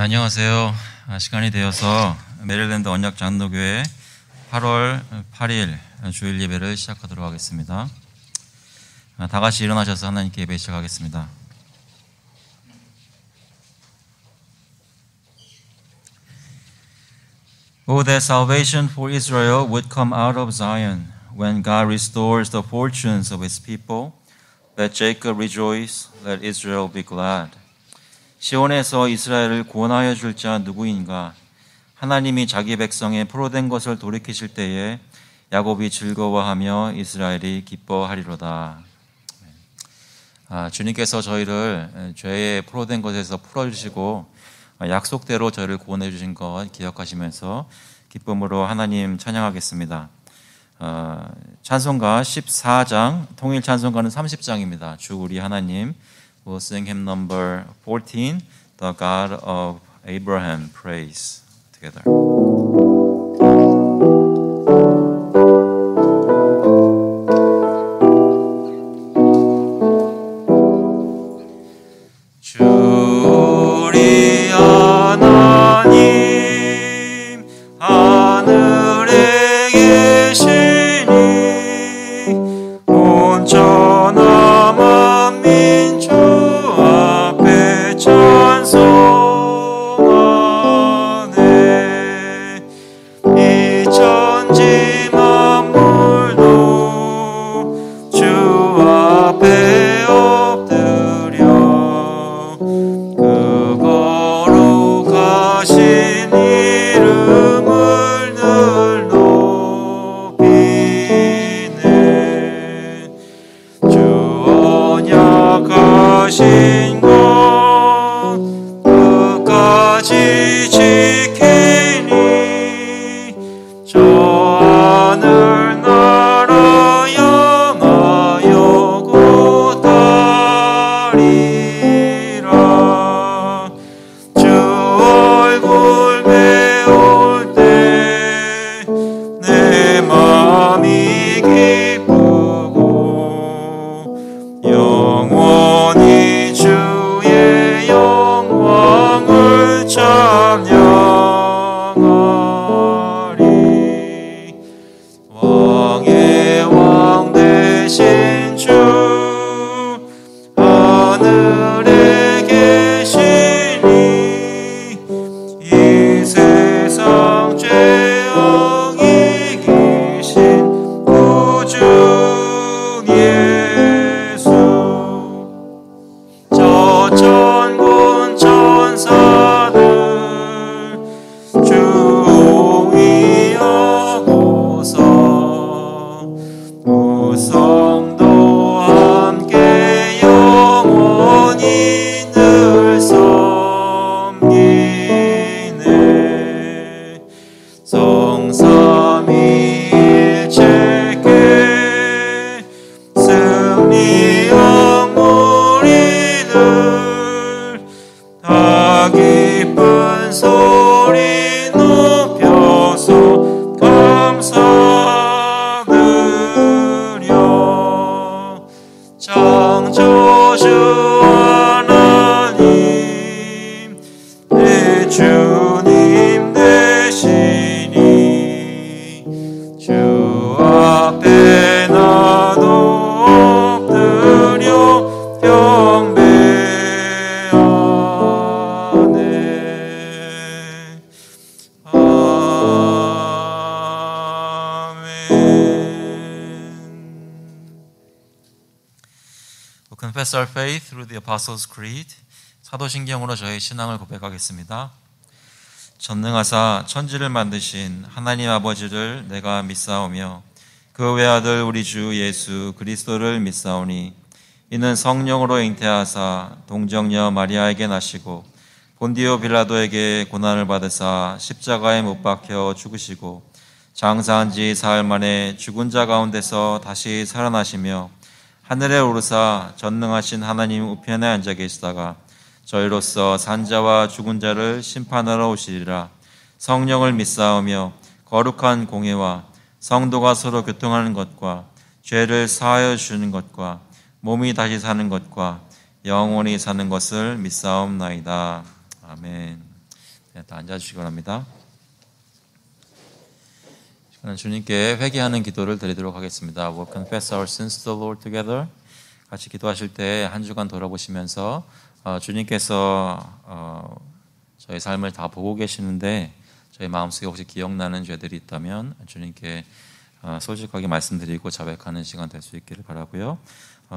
안녕하세요. 시간이 되어서 메릴랜드 언약 장로교회 8월 8일 주일 예배를 시작하도록 하겠습니다. 다 같이 일어나셔서 하나님께 예배 시작하겠습니다. Oh, that salvation for Israel would come out of Zion when God restores the fortunes of His people. Let Jacob rejoice, let Israel be glad. 시온에서 이스라엘을 구원하여 줄 자 누구인가? 하나님이 자기 백성의 포로된 것을 돌이키실 때에 야곱이 즐거워하며 이스라엘이 기뻐하리로다. 주님께서 저희를 죄의 포로된 것에서 풀어주시고 약속대로 저희를 구원해 주신 것 기억하시면서 기쁨으로 하나님 찬양하겠습니다. 찬송가 14장, 통일 찬송가는 30장입니다. 주 우리 하나님. We'll sing hymn number 14, The God of Abraham, praise together. Confess our faith through the Apostles' Creed. 사도신경으로 저희 신앙을 고백하겠습니다. 전능하사 천지를 만드신 하나님 아버지를 내가 믿사오며 그 외아들 우리 주 예수 그리스도를 믿사오니 이는 성령으로 잉태하사 동정녀 마리아에게 나시고 본디오 빌라도에게 고난을 받으사 십자가에 못 박혀 죽으시고 장사한 지 사흘 만에 죽은 자 가운데서 다시 살아나시며 하늘에 오르사 전능하신 하나님 우편에 앉아 계시다가 저희로서 산자와 죽은 자를 심판하러 오시리라. 성령을 믿사오며 거룩한 공회와 성도가 서로 교통하는 것과 죄를 사하여 주는 것과 몸이 다시 사는 것과 영원히 사는 것을 믿사옵나이다. 아멘. 다 앉아주시기 바랍니다. 주님께 회개하는 기도를 드리도록 하겠습니다. We'll confess our sins to the Lord together. 같이 기도하실 때 한 주간 돌아보시면서 주님께서 저희 삶을 다 보고 계시는데 저희 마음속에 혹시 기억나는 죄들이 있다면 주님께 솔직하게 말씀드리고 자백하는 시간 될 수 있기를 바라고요.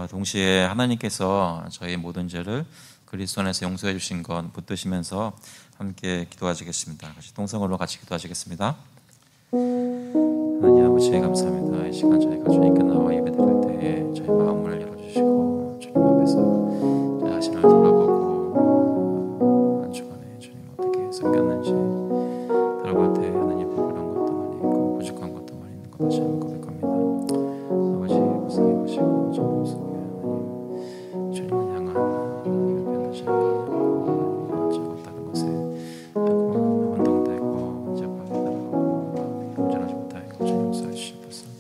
동시에 하나님께서 저희 모든 죄를 그리스도 안에서 용서해 주신 것 붙드시면서 함께 기도하시겠습니다. 같이 동성으로 같이 기도하시겠습니다. 하나님 아버지 감사합니다. 이 시간 저희가 주님께 나와 예배드릴 때에 저희 마음을 열어주시고 주님 앞에서 저희 자신을 돌아보고 한 주간에 주님 어떻게 섬겼는지 돌아볼 때 하나님 불편한 것도 많이 있고 부족한 것도 많이 있는 것 다시 한번 고백합니다. 아버지 무사히 보시고 저 속에 하나님 주님을 향한 하나님의 변하시는 이것저것 다른 것에 혼동되고 이제 파괴되고 온전하지 못하고 주님 용서해 주시옵소서.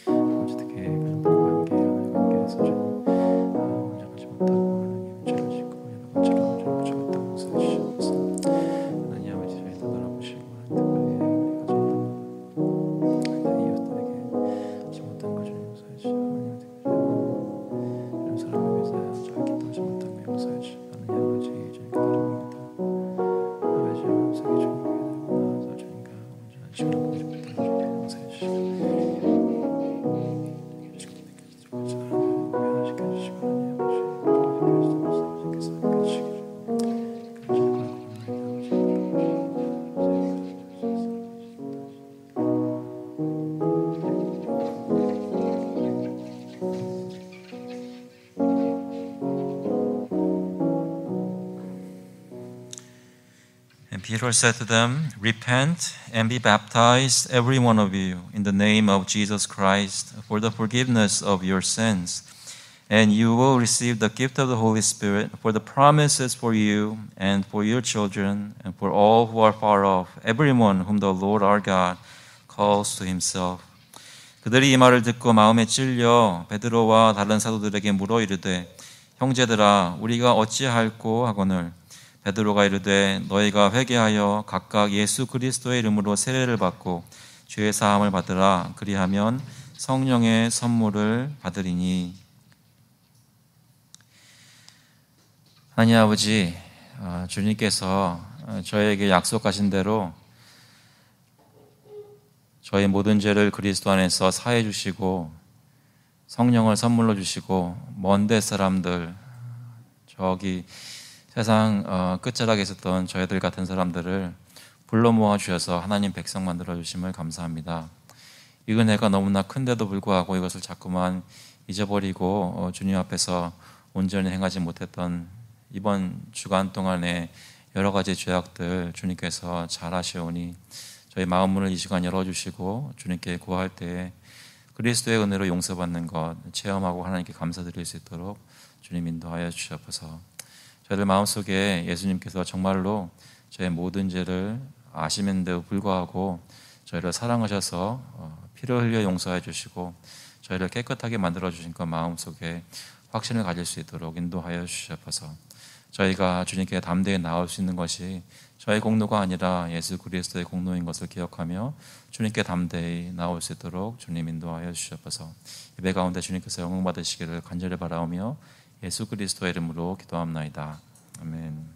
아버지 특히 가족들과 함께 하나님 관계에서 주님 온전하지 못하고 하나님 죄를 짓고 여러분처럼 주님 부족했다고 용서해 주시옵소서. 하나님 아버지 저희 돌아보시고 특별히 우리 가족들 이웃들에게 하지 못한 것 주님 용서해 주시고 하나님 특별히 이런 사람을 위해서 저희 기도하지 못한 것 용서해 주시고 하나님 아버지 주님께 드립니다. 아버지 세계 주님께 드리고 나아서 주님과 온전한 시간을 보내지 못한 것 용서해 주시고 And Peter said to them, Repent and be baptized, every one of you, in the name of Jesus Christ, for the forgiveness of your sins. And you will receive the gift of the Holy Spirit, for the promise is for you and for your children and for all who are far off, everyone whom the Lord our God calls to himself. 그들이 이 말을 듣고 마음에 찔려 베드로와 다른 사도들에게 물어 이르되, 형제들아, 우리가 어찌할꼬 하거늘. 베드로가 이르되 너희가 회개하여 각각 예수 그리스도의 이름으로 세례를 받고 죄의 사함을 받으라. 그리하면 성령의 선물을 받으리니. 하나님 아버지, 주님께서 저희에게 약속하신 대로 저희 모든 죄를 그리스도 안에서 사해 주시고 성령을 선물로 주시고 먼데 사람들, 저기 세상 끝자락에 있었던 저희들 같은 사람들을 불러 모아 주셔서 하나님 백성 만들어 주심을 감사합니다. 이 은혜가 너무나 큰데도 불구하고 이것을 자꾸만 잊어버리고 주님 앞에서 온전히 행하지 못했던 이번 주간 동안의 여러 가지 죄악들 주님께서 잘 아시오니 저희 마음문을 이 시간 열어주시고 주님께 구할 때 그리스도의 은혜로 용서받는 것 체험하고 하나님께 감사드릴 수 있도록 주님 인도하여 주시옵소서. 저희들 마음속에 예수님께서 정말로 저의 모든 죄를 아심인데도 불구하고 저희를 사랑하셔서 피를 흘려 용서해 주시고 저희를 깨끗하게 만들어 주신 그 마음속에 확신을 가질 수 있도록 인도하여 주시옵소서. 저희가 주님께 담대히 나올 수 있는 것이 저희 공로가 아니라 예수 그리스도의 공로인 것을 기억하며 주님께 담대히 나올 수 있도록 주님 인도하여 주시옵소서. 예배 가운데 주님께서 영광 받으시기를 간절히 바라오며 예수 그리스도의 이름으로 기도합나이다. 아멘.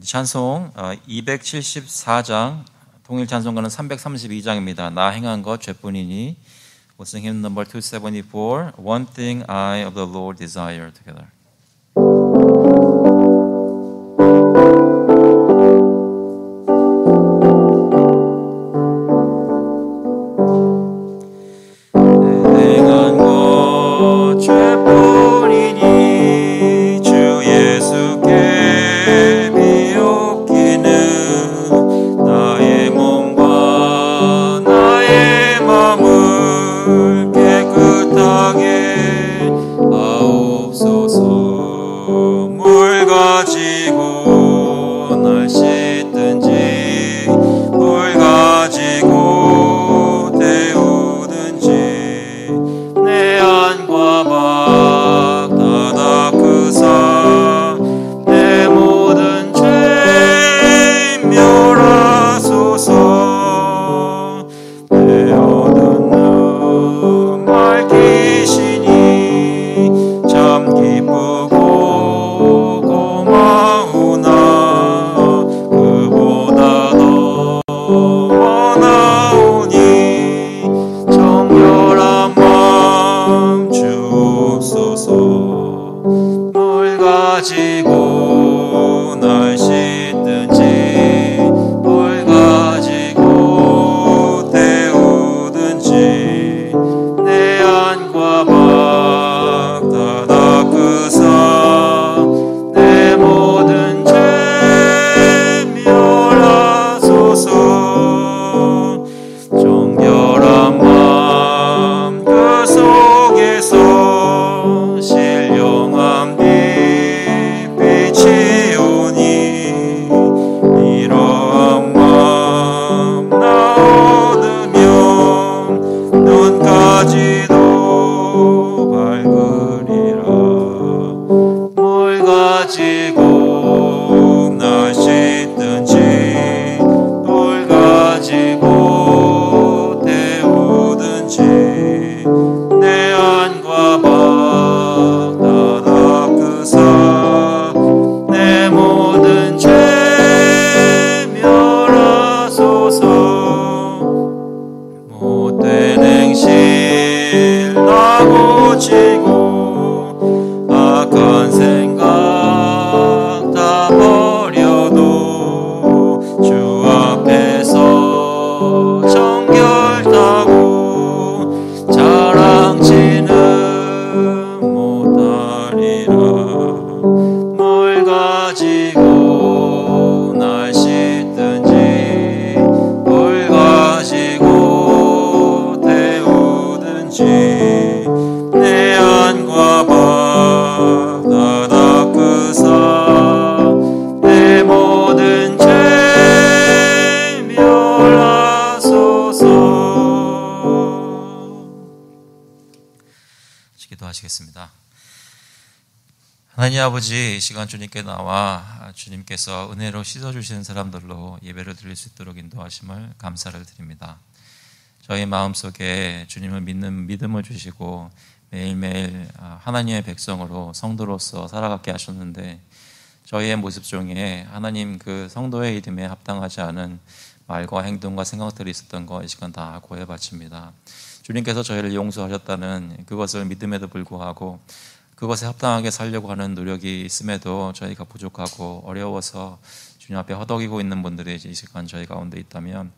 찬송 274장, 통일 찬송가는 332장입니다. 나 행한 것 죄뿐이니. We'll sing hymn number 274, One thing I of the Lord desire together. 내 모든 죄 가지고 날 씻든지 돌 가지고 태우든지 내 안과 밖 다 닦으사 내 모든 죄 멸하소서. 정결한 맘 그 속에서 신령한 빛이 오니 이러한 맘 나 얻으면 눈까지도 밝으리라. 뭘 가지고 날 씻든지 돌 가지고 태우든지 내 안과 밖 다 닦으사 내 모든 죄 멸하소서. 못된 행실 나 고치고 악한 생각 다 버려도 주 앞에서 정결타고 자랑치는 못하리라. 뭘 가지고 날 씻든지 뭘 가지고 태우든지 내 안과 밖 다 닦으사 내 모든 죄 멸하소서. 기도하시겠습니다. 하나님 아버지, 이 시간 주님께 나와 주님께서 은혜로 씻어주시는 사람들로 예배를 드릴 수 있도록 인도하심을 감사를 드립니다. 저희 마음속에 주님을 믿는 믿음을 주시고 매일매일 하나님의 백성으로 성도로서 살아가게 하셨는데 저희의 모습 중에 하나님 그 성도의 이름에 합당하지 않은 말과 행동과 생각들이 있었던 거 이 시간 다 고해 바칩니다. 주님께서 저희를 용서하셨다는 그것을 믿음에도 불구하고 그것에 합당하게 살려고 하는 노력이 있음에도 저희가 부족하고 어려워서 주님 앞에 허덕이고 있는 분들이 이 시간 저희 가운데 있다면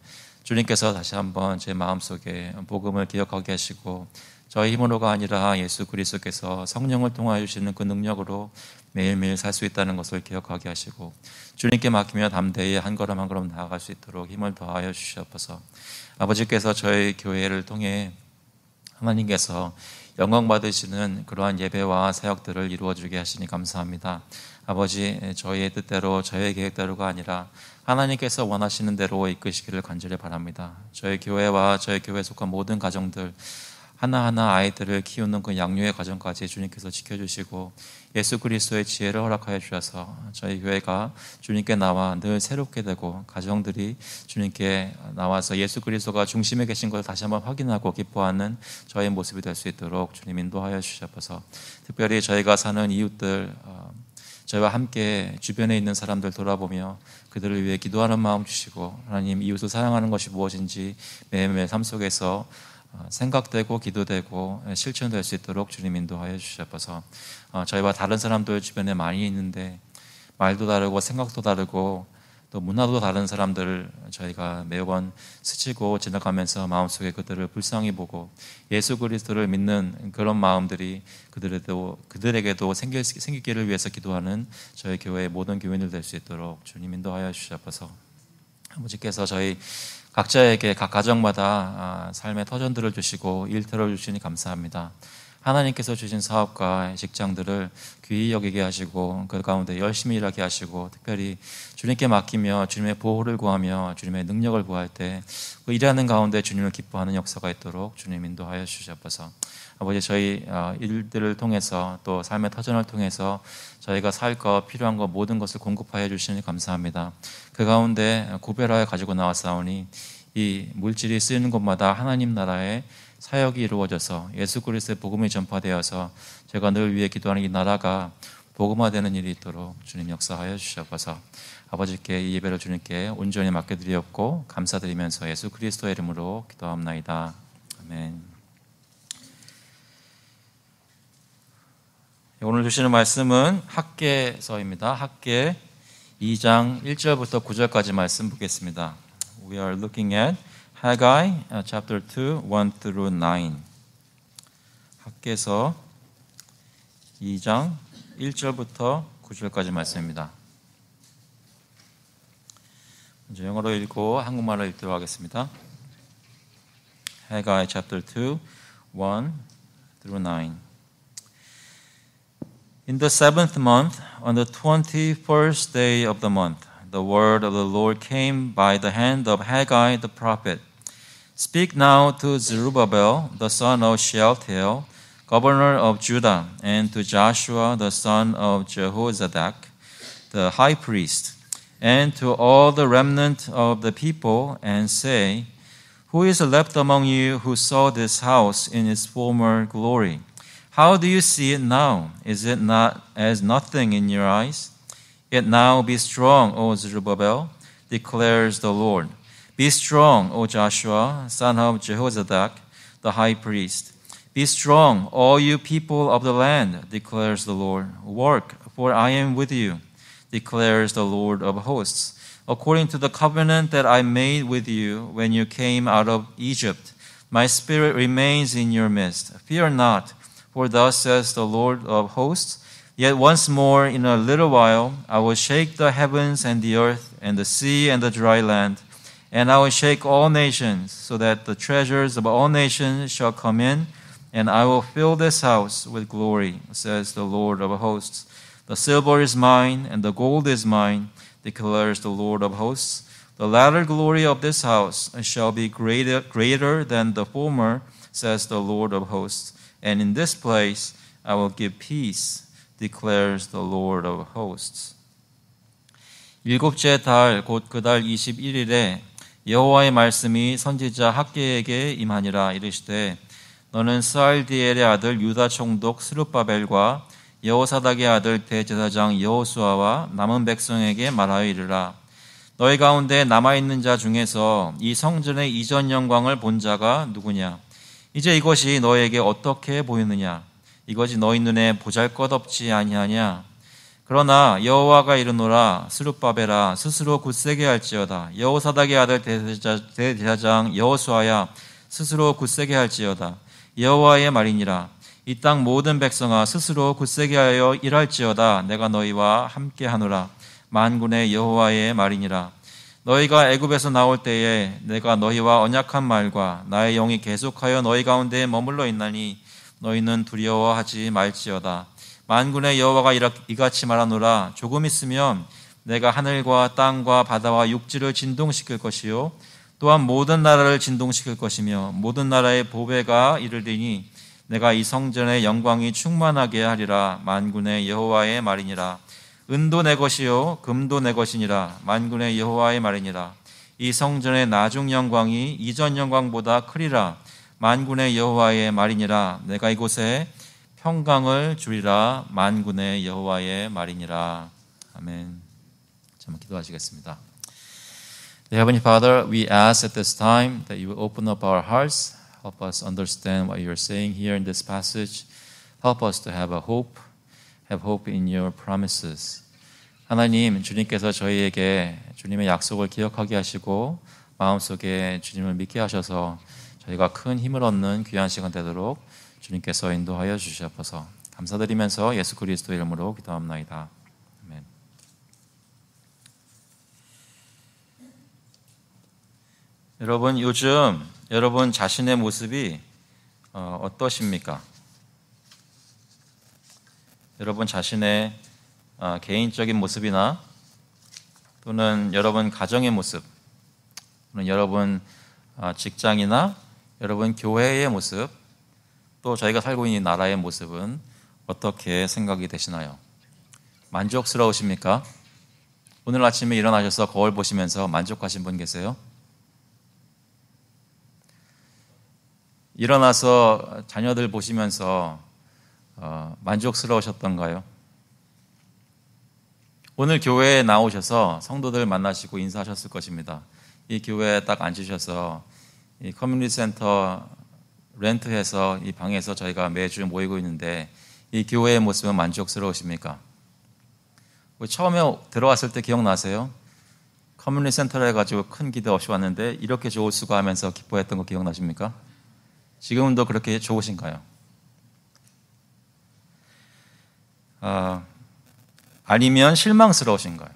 주님께서 다시 한번 제 마음속에 복음을 기억하게 하시고 저희 힘으로가 아니라 예수 그리스도께서 성령을 통하여 주시는 그 능력으로 매일매일 살 수 있다는 것을 기억하게 하시고 주님께 맡기며 담대히 한 걸음 한 걸음 나아갈 수 있도록 힘을 더하여 주시옵소서. 아버지께서 저희 교회를 통해 하나님께서 영광 받으시는 그러한 예배와 사역들을 이루어주게 하시니 감사합니다. 아버지, 저희의 뜻대로 저희의 계획대로가 아니라 하나님께서 원하시는 대로 이끄시기를 간절히 바랍니다. 저희 교회와 저희 교회에 속한 모든 가정들 하나하나 아이들을 키우는 그 양육의 과정까지 주님께서 지켜주시고 예수 그리스도의 지혜를 허락하여 주셔서 저희 교회가 주님께 나와 늘 새롭게 되고 가정들이 주님께 나와서 예수 그리스도가 중심에 계신 것을 다시 한번 확인하고 기뻐하는 저의 모습이 될 수 있도록 주님 인도하여 주셔서 특별히 저희가 사는 이웃들 저희와 함께 주변에 있는 사람들 돌아보며 그들을 위해 기도하는 마음 주시고 하나님 이웃을 사랑하는 것이 무엇인지 매일매일 삶 속에서 생각되고 기도되고 실천될 수 있도록 주님 인도하여 주셔서 저희와 다른 사람들 주변에 많이 있는데 말도 다르고 생각도 다르고 또 문화도 다른 사람들을 저희가 매번 스치고 지나가면서 마음속에 그들을 불쌍히 보고 예수 그리스도를 믿는 그런 마음들이 그들에게도 생기기를 위해서 기도하는 저희 교회의 모든 교인들 될 수 있도록 주님 인도하여 주셔서 아버지께서 저희 각자에게 각 가정마다 삶의 터전들을 주시고 일터를 주시니 감사합니다. 하나님께서 주신 사업과 직장들을 귀히 여기게 하시고 그 가운데 열심히 일하게 하시고 특별히 주님께 맡기며 주님의 보호를 구하며 주님의 능력을 구할 때 그 일하는 가운데 주님을 기뻐하는 역사가 있도록 주님 인도하여 주셔서 아버지 저희 일들을 통해서 또 삶의 터전을 통해서 저희가 살 것 필요한 것 모든 것을 공급하여 주시니 감사합니다. 그 가운데 구별하여 가지고 나왔사오니 이 물질이 쓰이는 곳마다 하나님 나라의 사역이 이루어져서 예수 그리스도의 복음이 전파되어서 제가 늘 위해 기도하는 이 나라가 복음화되는 일이 있도록 주님 역사하여 주셔서 아버지께 이 예배를 주님께 온전히 맡겨드리옵고 감사드리면서 예수 그리스도의 이름으로 기도합나이다. 아멘. 오늘 주시는 말씀은 학개서입니다. 학개 2장 1절부터 9절까지 말씀 보겠습니다. We are looking at Haggai chapter 2, 1 through 9. 학개서 2장 1절부터 9절까지 말씀입니다. 먼저 영어로 읽고 한국말로 읽도록 하겠습니다. Haggai chapter 2, 1 through 9. In the 7th month, on the 21st day of the month, the word of the Lord came by the hand of Haggai the prophet. Speak now to Zerubbabel, the son of Shealtiel, governor of Judah, and to Joshua, the son of Jehozadak, the high priest, and to all the remnant of the people, and say, Who is left among you who saw this house in its former glory? How do you see it now? Is it not as nothing in your eyes? Yet now be strong, O Zerubbabel, declares the Lord. Be strong, O Joshua, son of Jehozadak, the high priest. Be strong, all you people of the land, declares the Lord. Work, for I am with you, declares the Lord of hosts, according to the covenant that I made with you when you came out of Egypt. My spirit remains in your midst. Fear not, for thus says the Lord of hosts, Yet once more in a little while I will shake the heavens and the earth and the sea and the dry land, and I will shake all nations, so that the treasures of all nations shall come in, and I will fill this house with glory, says the Lord of hosts. The silver is mine, and the gold is mine, declares the Lord of hosts. The latter glory of this house shall be greater than the former, says the Lord of hosts. And in this place I will give peace, declares the Lord of hosts. 일곱째 달 곧 그 달 21일에 여호와의 말씀이 선지자 학개에게 임하니라. 이르시되 너는 스알디엘의 아들 유다 총독 스룹바벨과 여호사닥의 아들 대제사장 여호수아와 남은 백성에게 말하여 이르라. 너희 가운데 남아있는 자 중에서 이 성전의 이전 영광을 본 자가 누구냐? 이제 이것이 너에게 어떻게 보이느냐? 이것이 너희 눈에 보잘것없지 아니하냐? 그러나 여호와가 이르노라. 스룹바벨아 스스로 굳세게 할지어다. 여호사닥의 아들 대제사장 여호수아야 스스로 굳세게 할지어다. 여호와의 말이니라. 이 땅 모든 백성아 스스로 굳세게 하여 일할지어다. 내가 너희와 함께하노라. 만군의 여호와의 말이니라. 너희가 애굽에서 나올 때에 내가 너희와 언약한 말과 나의 영이 계속하여 너희 가운데 머물러 있나니 너희는 두려워하지 말지어다. 만군의 여호와가 이같이 말하노라. 조금 있으면 내가 하늘과 땅과 바다와 육지를 진동시킬 것이요 또한 모든 나라를 진동시킬 것이며 모든 나라의 보배가 이르리니 내가 이 성전의 영광이 충만하게 하리라. 만군의 여호와의 말이니라. 은도 내 것이요 금도 내 것이니라. 만군의 여호와의 말이니라. 이 성전의 나중 영광이 이전 영광보다 크리라. 만군의 여호와의 말이니라. 내가 이곳에 평강을 주리라. 만군의 여호와의 말이니라. 아멘. 한번 기도하시겠습니다. Heavenly Father, we ask at this time that you will open up our hearts, help us understand what you're saying here in this passage, help us to have hope in your promises. 하나님, 주님께서 저희에게 주님의 약속을 기억하게 하시고 마음속에 주님을 믿게 하셔서 저희가 큰 힘을 얻는 귀한 시간 되도록 주님께서 인도하여 주시옵소서. 감사드리면서 예수 그리스도 이름으로 기도합나이다. 아멘. 여러분, 요즘 여러분 자신의 모습이 어떠십니까? 여러분 자신의 개인적인 모습이나 또는 여러분 가정의 모습, 또는 여러분 직장이나 여러분 교회의 모습, 또 저희가 살고 있는 나라의 모습은 어떻게 생각이 되시나요? 만족스러우십니까? 오늘 아침에 일어나셔서 거울 보시면서 만족하신 분 계세요? 일어나서 자녀들 보시면서 만족스러우셨던가요? 오늘 교회에 나오셔서 성도들 만나시고 인사하셨을 것입니다. 이 교회에 딱 앉으셔서 이 커뮤니티 센터 렌트해서 이 방에서 저희가 매주 모이고 있는데 이 교회의 모습은 만족스러우십니까? 처음에 들어왔을 때 기억나세요? 커뮤니티 센터를 해가지고 큰 기대 없이 왔는데 이렇게 좋을 수가 하면서 기뻐했던 거 기억나십니까? 지금도 그렇게 좋으신가요? 아니면 실망스러우신가요?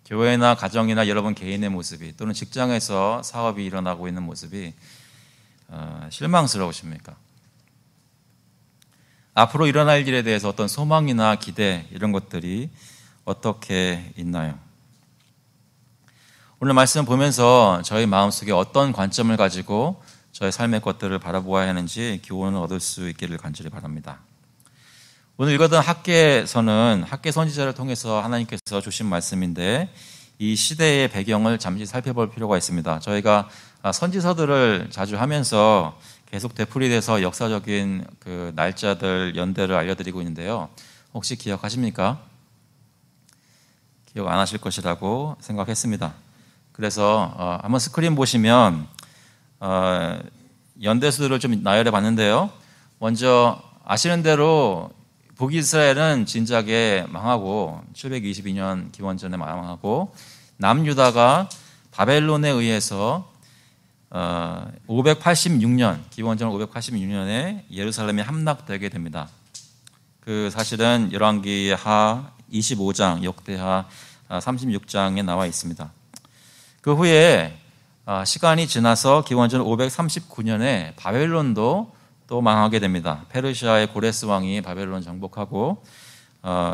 교회나 가정이나 여러분 개인의 모습이 또는 직장에서 사업이 일어나고 있는 모습이 실망스러우십니까? 앞으로 일어날 일에 대해서 어떤 소망이나 기대 이런 것들이 어떻게 있나요? 오늘 말씀 보면서 저희 마음속에 어떤 관점을 가지고 저의 삶의 것들을 바라보아야 하는지 교훈을 얻을 수 있기를 간절히 바랍니다. 오늘 읽었던 학개서는 학개 선지자를 통해서 하나님께서 주신 말씀인데 이 시대의 배경을 잠시 살펴볼 필요가 있습니다. 저희가 선지서들을 자주 하면서 계속 되풀이돼서 역사적인 그 날짜들, 연대를 알려드리고 있는데요. 혹시 기억하십니까? 기억 안 하실 것이라고 생각했습니다. 그래서 한번 스크린 보시면 연대수들을 좀 나열해 봤는데요. 먼저 아시는 대로 북이스라엘은 진작에 망하고 722년 기원전에 망하고 남유다가 바벨론에 의해서 586년 기원전 586년에 예루살렘이 함락되게 됩니다. 그 사실은 열왕기하 25장, 역대하 36장에 나와 있습니다. 그 후에 시간이 지나서 기원전 539년에 바벨론도 또 망하게 됩니다. 페르시아의 고레스 왕이 바벨론 정복하고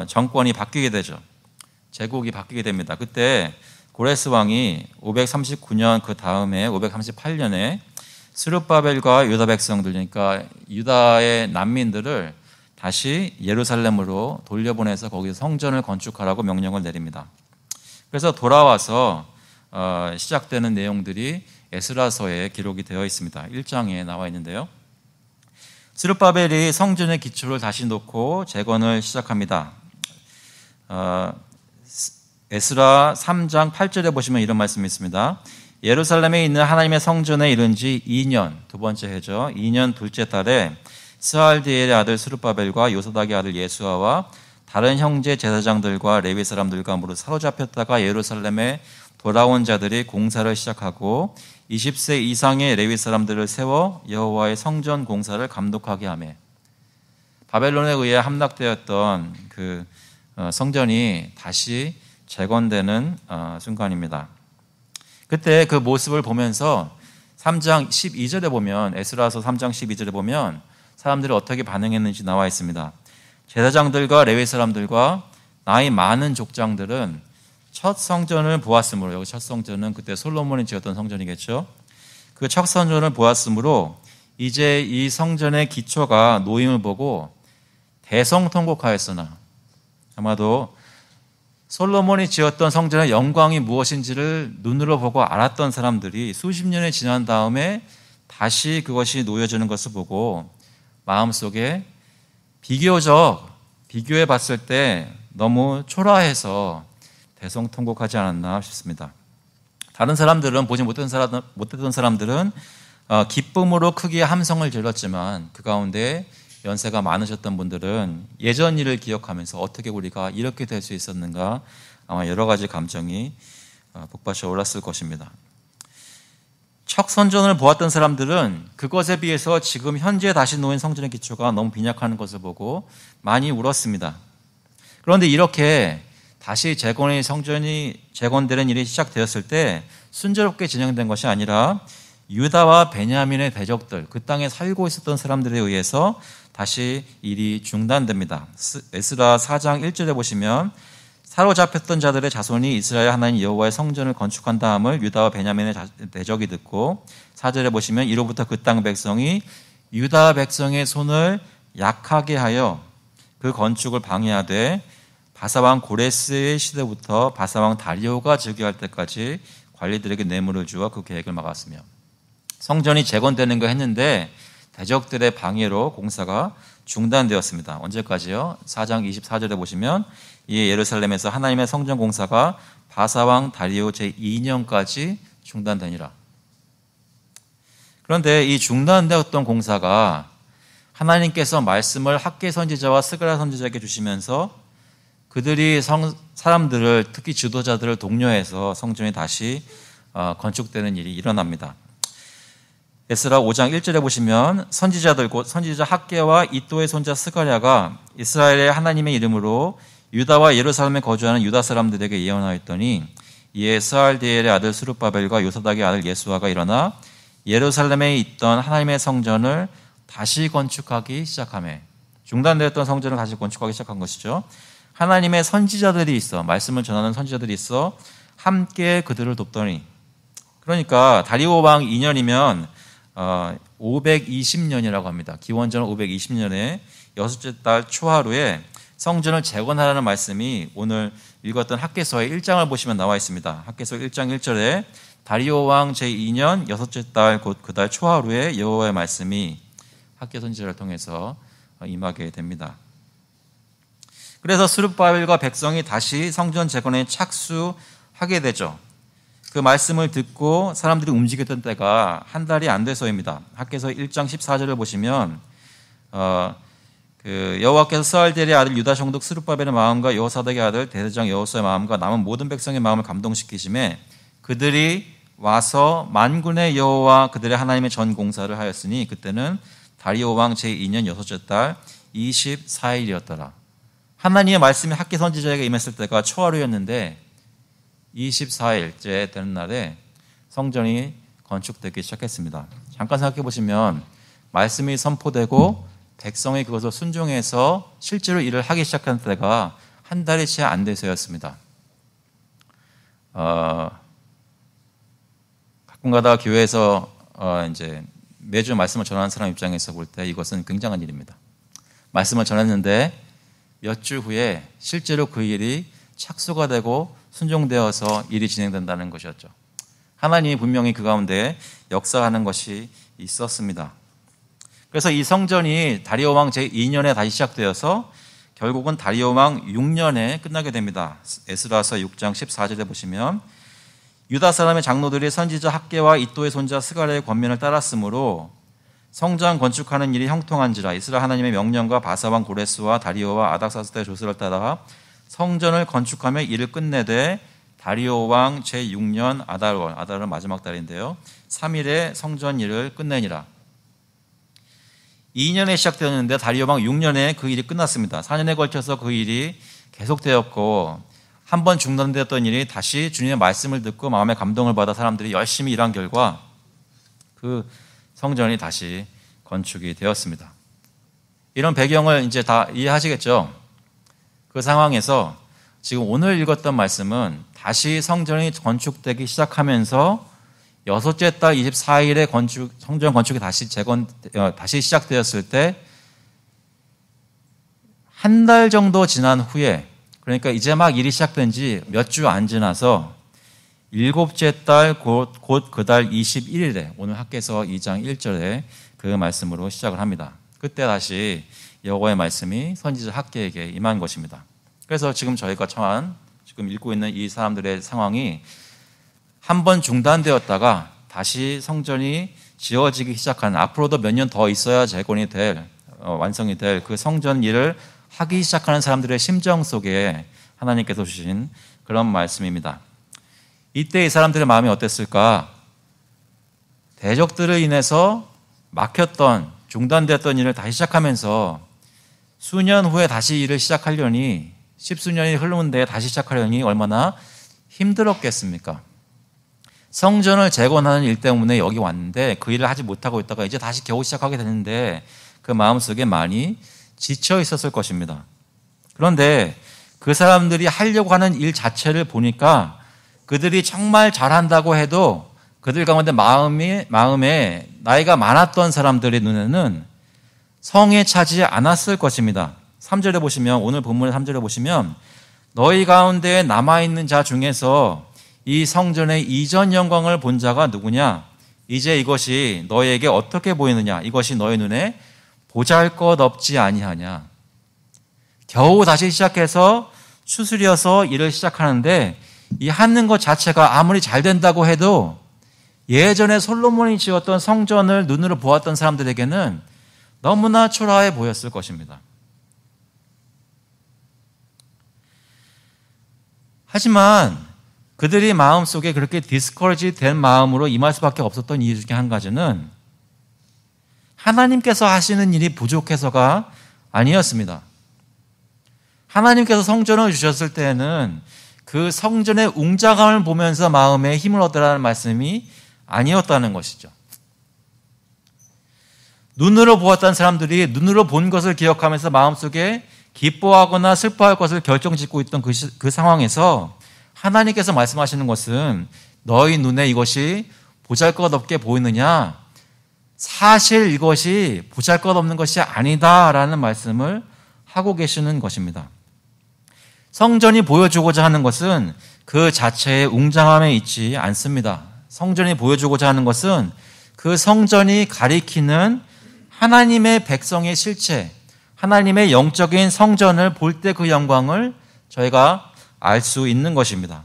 정권이 바뀌게 되죠. 제국이 바뀌게 됩니다. 그때 고레스 왕이 539년 그 다음에 538년에 스룹바벨과 유다 백성들, 그러니까 유다의 난민들을 다시 예루살렘으로 돌려보내서 거기서 성전을 건축하라고 명령을 내립니다. 그래서 돌아와서 시작되는 내용들이 에스라서에 기록이 되어 있습니다. 1장에 나와 있는데요. 스룹바벨이 성전의 기초를 다시 놓고 재건을 시작합니다. 에스라 3장 8절에 보시면 이런 말씀이 있습니다. 예루살렘에 있는 하나님의 성전에 이른 지 2년, 두 번째 해죠. 2년 둘째 달에 스알디엘의 아들 스룹바벨과 요사닥의 아들 예수아와 다른 형제 제사장들과 레위 사람들과 모두 사로잡혔다가 예루살렘에 돌아온 자들이 공사를 시작하고 20세 이상의 레위 사람들을 세워 여호와의 성전 공사를 감독하게 하며 바벨론에 의해 함락되었던 그 성전이 다시 재건되는 순간입니다. 그때 그 모습을 보면서 3장 12절에 보면 에스라서 3장 12절에 보면 사람들이 어떻게 반응했는지 나와 있습니다. 제사장들과 레위 사람들과 나이 많은 족장들은 첫 성전을 보았으므로, 여기 첫 성전은 그때 솔로몬이 지었던 성전이겠죠. 그 첫 성전을 보았으므로 이제 이 성전의 기초가 놓임을 보고 대성통곡하였으나, 아마도 솔로몬이 지었던 성전의 영광이 무엇인지를 눈으로 보고 알았던 사람들이 수십 년이 지난 다음에 다시 그것이 놓여지는 것을 보고 마음속에 비교해 봤을 때 너무 초라해서 대성통곡하지 않았나 싶습니다. 다른 사람들은, 보지 못했던 사람들은 기쁨으로 크게 함성을 질렀지만 그 가운데 연세가 많으셨던 분들은 예전 일을 기억하면서 어떻게 우리가 이렇게 될 수 있었는가, 아마 여러 가지 감정이 북받쳐 올랐을 것입니다. 첫 성전을 보았던 사람들은 그것에 비해서 지금 현재 다시 놓인 성전의 기초가 너무 빈약한 것을 보고 많이 울었습니다. 그런데 이렇게 다시 성전이 재건되는 일이 시작되었을 때 순조롭게 진행된 것이 아니라 유다와 베냐민의 대적들, 그 땅에 살고 있었던 사람들에 의해서 다시 일이 중단됩니다. 에스라 4장 1절에 보시면 사로잡혔던 자들의 자손이 이스라엘 하나님 여호와의 성전을 건축한 다음을 유다와 베냐민의 대적이 듣고, 4절에 보시면 이로부터 그 땅 백성이 유다 백성의 손을 약하게 하여 그 건축을 방해하되 바사왕 고레스의 시대부터 바사왕 다리오가 즉위할 때까지 관리들에게 뇌물을 주어 그 계획을 막았으며, 성전이 재건되는 거 했는데 대적들의 방해로 공사가 중단되었습니다. 언제까지요? 4장 24절에 보시면 이 예루살렘에서 하나님의 성전 공사가 바사왕 다리오 제2년까지 중단되니라. 그런데 이 중단되었던 공사가 하나님께서 말씀을 학개 선지자와 스가랴 선지자에게 주시면서 그들이 사람들을, 특히 지도자들을 독려해서 성전이 다시 건축되는 일이 일어납니다. 에스라 5장 1절에 보시면 선지자들 곧 선지자 학개와 이도의 손자 스가랴가 이스라엘의 하나님의 이름으로 유다와 예루살렘에 거주하는 유다 사람들에게 예언하였더니 이에 스알디엘의 아들 스룹바벨과 요사닥의 아들 예수아가 일어나 예루살렘에 있던 하나님의 성전을 다시 건축하기 시작하며, 중단되었던 성전을 다시 건축하기 시작한 것이죠. 하나님의 선지자들이 있어, 말씀을 전하는 선지자들이 있어 함께 그들을 돕더니, 그러니까 다리오 왕 2년이면 520년이라고 합니다. 기원전 520년에 여섯째 달 초하루에 성전을 재건하라는 말씀이 오늘 읽었던 학개서의 1장을 보시면 나와 있습니다. 학개서 1장 1절에 다리오 왕 제2년 여섯째 달 곧 그 달 초하루에 여호와의 말씀이 학개 선지자를 통해서 임하게 됩니다. 그래서 스룹바벨과 백성이 다시 성전 재건에 착수하게 되죠. 그 말씀을 듣고 사람들이 움직였던 때가 한 달이 안 돼서입니다. 학개서 1장 14절을 보시면 여호와께서 스알디엘의 아들 유다 총독 스룹바벨의 마음과 여호사닥의 아들 대제장 여호수아의 마음과 남은 모든 백성의 마음을 감동시키심에 그들이 와서 만군의 여호와 그들의 하나님의 전 공사를 하였으니 그때는 다리오 왕 제2년 여섯째 달 24일이었더라. 하나님의 말씀이 학개 선지자에게 임했을 때가 초하루였는데 24일째 되는 날에 성전이 건축되기 시작했습니다. 잠깐 생각해 보시면 말씀이 선포되고 백성이 그것을 순종해서 실제로 일을 하기 시작한 때가 한 달이 채 안 돼서였습니다. 가끔가다 교회에서 이제 매주 말씀을 전하는 사람 입장에서 볼 때 이것은 굉장한 일입니다. 말씀을 전했는데 몇 주 후에 실제로 그 일이 착수가 되고 순종되어서 일이 진행된다는 것이었죠. 하나님이 분명히 그 가운데 역사하는 것이 있었습니다. 그래서 이 성전이 다리오 왕 제2년에 다시 시작되어서 결국은 다리오 왕 6년에 끝나게 됩니다. 에스라서 6장 14절에 보시면 유다 사람의 장로들이 선지자 학개와 이도의 손자 스가랴의 권면을 따랐으므로 성전 건축하는 일이 형통한지라. 이스라엘 하나님의 명령과 바사왕 고레스와 다리오와 아닥사스다의 조서를 따라 성전을 건축하며 일을 끝내되 다리오 왕 제6년 아달월, 아달은 마지막 달인데요, 3일에 성전 일을 끝내니라. 2년에 시작되었는데 다리오 왕 6년에 그 일이 끝났습니다. 4년에 걸쳐서 그 일이 계속되었고 한 번 중단되었던 일이 다시 주님의 말씀을 듣고 마음의 감동을 받아 사람들이 열심히 일한 결과 그 성전이 다시 건축이 되었습니다. 이런 배경을 이제 다 이해하시겠죠? 그 상황에서 지금 오늘 읽었던 말씀은 다시 성전이 건축되기 시작하면서 여섯째 달 24일에 성전 건축이 다시 시작되었을 때 한 달 정도 지난 후에, 그러니까 이제 막 일이 시작된 지 몇 주 안 지나서 일곱째 달 곧 그 달 21일에 오늘 학개서 2장 1절에 그 말씀으로 시작을 합니다. 그때 다시 여호와의 말씀이 선지자 학개에게 임한 것입니다. 그래서 지금 저희가 처한 지금 읽고 있는 이 사람들의 상황이 한 번 중단되었다가 다시 성전이 지어지기 시작한, 앞으로도 몇 년 더 있어야 재건이 완성이 될 그 성전 일을 하기 시작하는 사람들의 심정 속에 하나님께서 주신 그런 말씀입니다. 이때 이 사람들의 마음이 어땠을까? 대적들을 인해서 막혔던, 중단되었던 일을 다시 시작하면서 수년 후에 다시 일을 시작하려니, 십수년이 흐르는데 다시 시작하려니 얼마나 힘들었겠습니까? 성전을 재건하는 일 때문에 여기 왔는데 그 일을 하지 못하고 있다가 이제 다시 겨우 시작하게 되는데 그 마음속에 많이 지쳐 있었을 것입니다. 그런데 그 사람들이 하려고 하는 일 자체를 보니까 그들이 정말 잘한다고 해도 그들 가운데 마음에 나이가 많았던 사람들의 눈에는 성에 차지 않았을 것입니다. 3절에 보시면, 오늘 본문의 3절에 보시면 너희 가운데 남아있는 자 중에서 이 성전의 이전 영광을 본 자가 누구냐? 이제 이것이 너희에게 어떻게 보이느냐? 이것이 너희 눈에 보잘것없지 아니하냐? 겨우 다시 시작해서 추스려서 일을 시작하는데 이 하는 것 자체가 아무리 잘 된다고 해도 예전에 솔로몬이 지었던 성전을 눈으로 보았던 사람들에게는 너무나 초라해 보였을 것입니다. 하지만 그들이 마음속에 그렇게 디스커리지 된 마음으로 임할 수밖에 없었던 이유 중에 한 가지는 하나님께서 하시는 일이 부족해서가 아니었습니다. 하나님께서 성전을 주셨을 때에는 그 성전의 웅장함을 보면서 마음에 힘을 얻으라는 말씀이 아니었다는 것이죠. 눈으로 보았던 사람들이 눈으로 본 것을 기억하면서 마음속에 기뻐하거나 슬퍼할 것을 결정짓고 있던 그 상황에서 하나님께서 말씀하시는 것은 너희 눈에 이것이 보잘것없게 보이느냐? 사실 이것이 보잘것없는 것이 아니다라는 말씀을 하고 계시는 것입니다. 성전이 보여주고자 하는 것은 그 자체의 웅장함에 있지 않습니다. 성전이 보여주고자 하는 것은 그 성전이 가리키는 하나님의 백성의 실체, 하나님의 영적인 성전을 볼 때 그 영광을 저희가 알 수 있는 것입니다.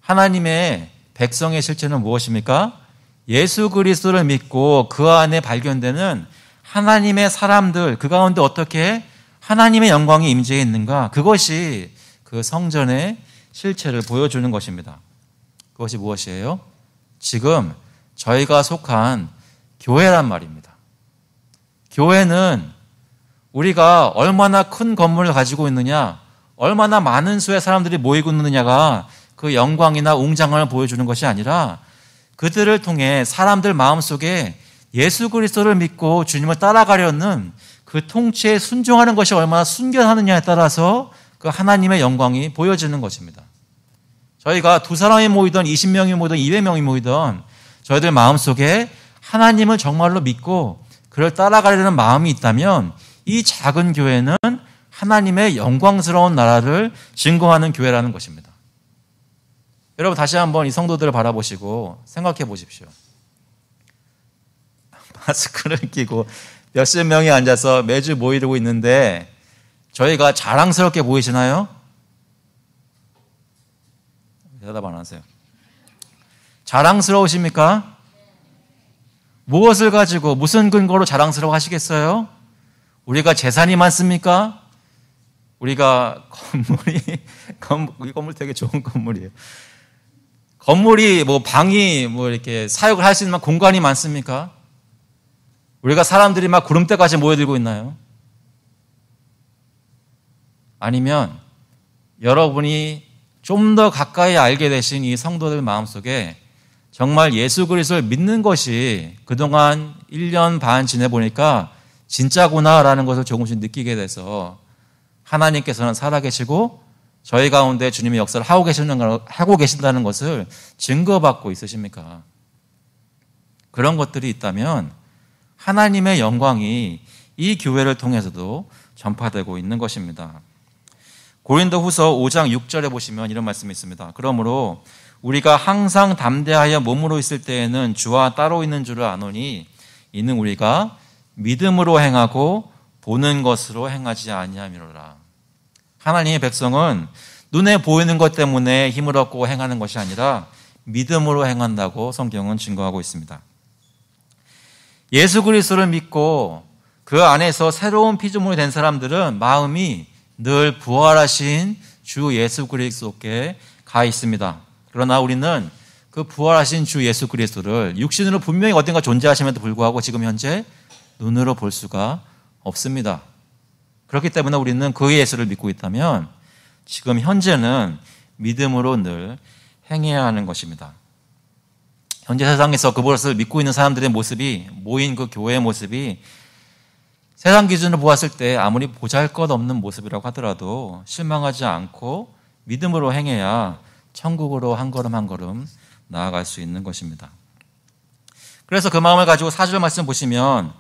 하나님의 백성의 실체는 무엇입니까? 예수 그리스도를 믿고 그 안에 발견되는 하나님의 사람들, 그 가운데 어떻게 하나님의 영광이 임재해 있는가? 그것이 그 성전의 실체를 보여주는 것입니다. 그것이 무엇이에요? 지금 저희가 속한 교회란 말입니다. 교회는 우리가 얼마나 큰 건물을 가지고 있느냐, 얼마나 많은 수의 사람들이 모이고 있느냐가 그 영광이나 웅장함을 보여주는 것이 아니라 그들을 통해 사람들 마음속에 예수 그리스도를 믿고 주님을 따라가려는 그 통치에 순종하는 것이 얼마나 순결하느냐에 따라서 그 하나님의 영광이 보여지는 것입니다. 저희가 2사람이 모이든 20명이 모이든 200명이 모이든 저희들 마음속에 하나님을 정말로 믿고 그를 따라가려는 마음이 있다면 이 작은 교회는 하나님의 영광스러운 나라를 증거하는 교회라는 것입니다. 여러분 다시 한번 이 성도들을 바라보시고 생각해 보십시오. 마스크를 끼고 몇십 명이 앉아서 매주 모이고 있는데 저희가 자랑스럽게 보이시나요? 대답 안 하세요. 자랑스러우십니까? 무엇을 가지고 무슨 근거로 자랑스러워 하시겠어요? 우리가 재산이 많습니까? 우리가 이 건물 되게 좋은 건물이에요. 건물이 방이 이렇게 사역을 할 수 있는 공간이 많습니까? 우리가 사람들이 막 구름대까지 모여들고 있나요? 아니면 여러분이 좀 더 가까이 알게 되신 이 성도들 마음속에 정말 예수 그리스도를 믿는 것이 그동안 1년 반 지내보니까 진짜구나라는 것을 조금씩 느끼게 돼서 하나님께서는 살아계시고 저희 가운데 주님의 역사를 하고 계신다는 것을 증거받고 있으십니까? 그런 것들이 있다면 하나님의 영광이 이 교회를 통해서도 전파되고 있는 것입니다. 고린도후서 5장 6절에 보시면 이런 말씀이 있습니다. 그러므로 우리가 항상 담대하여 몸으로 있을 때에는 주와 따로 있는 줄을 아노니 이는 우리가 믿음으로 행하고 보는 것으로 행하지 아니함이로라. 하나님의 백성은 눈에 보이는 것 때문에 힘을 얻고 행하는 것이 아니라 믿음으로 행한다고 성경은 증거하고 있습니다. 예수 그리스도를 믿고 그 안에서 새로운 피조물이 된 사람들은 마음이 늘 부활하신 주 예수 그리스도께 가 있습니다. 그러나 우리는 그 부활하신 주 예수 그리스도를 육신으로 분명히 어딘가 존재하심에도 불구하고 지금 현재 눈으로 볼 수가 없습니다. 그렇기 때문에 우리는 그 예수를 믿고 있다면 지금 현재는 믿음으로 늘 행해야 하는 것입니다. 현재 세상에서 그것을 믿고 있는 사람들의 모습이, 모인 그 교회의 모습이 세상 기준으로 보았을 때 아무리 보잘것없는 모습이라고 하더라도 실망하지 않고 믿음으로 행해야 천국으로 한 걸음 한 걸음 나아갈 수 있는 것입니다. 그래서 그 마음을 가지고 4절 말씀 보시면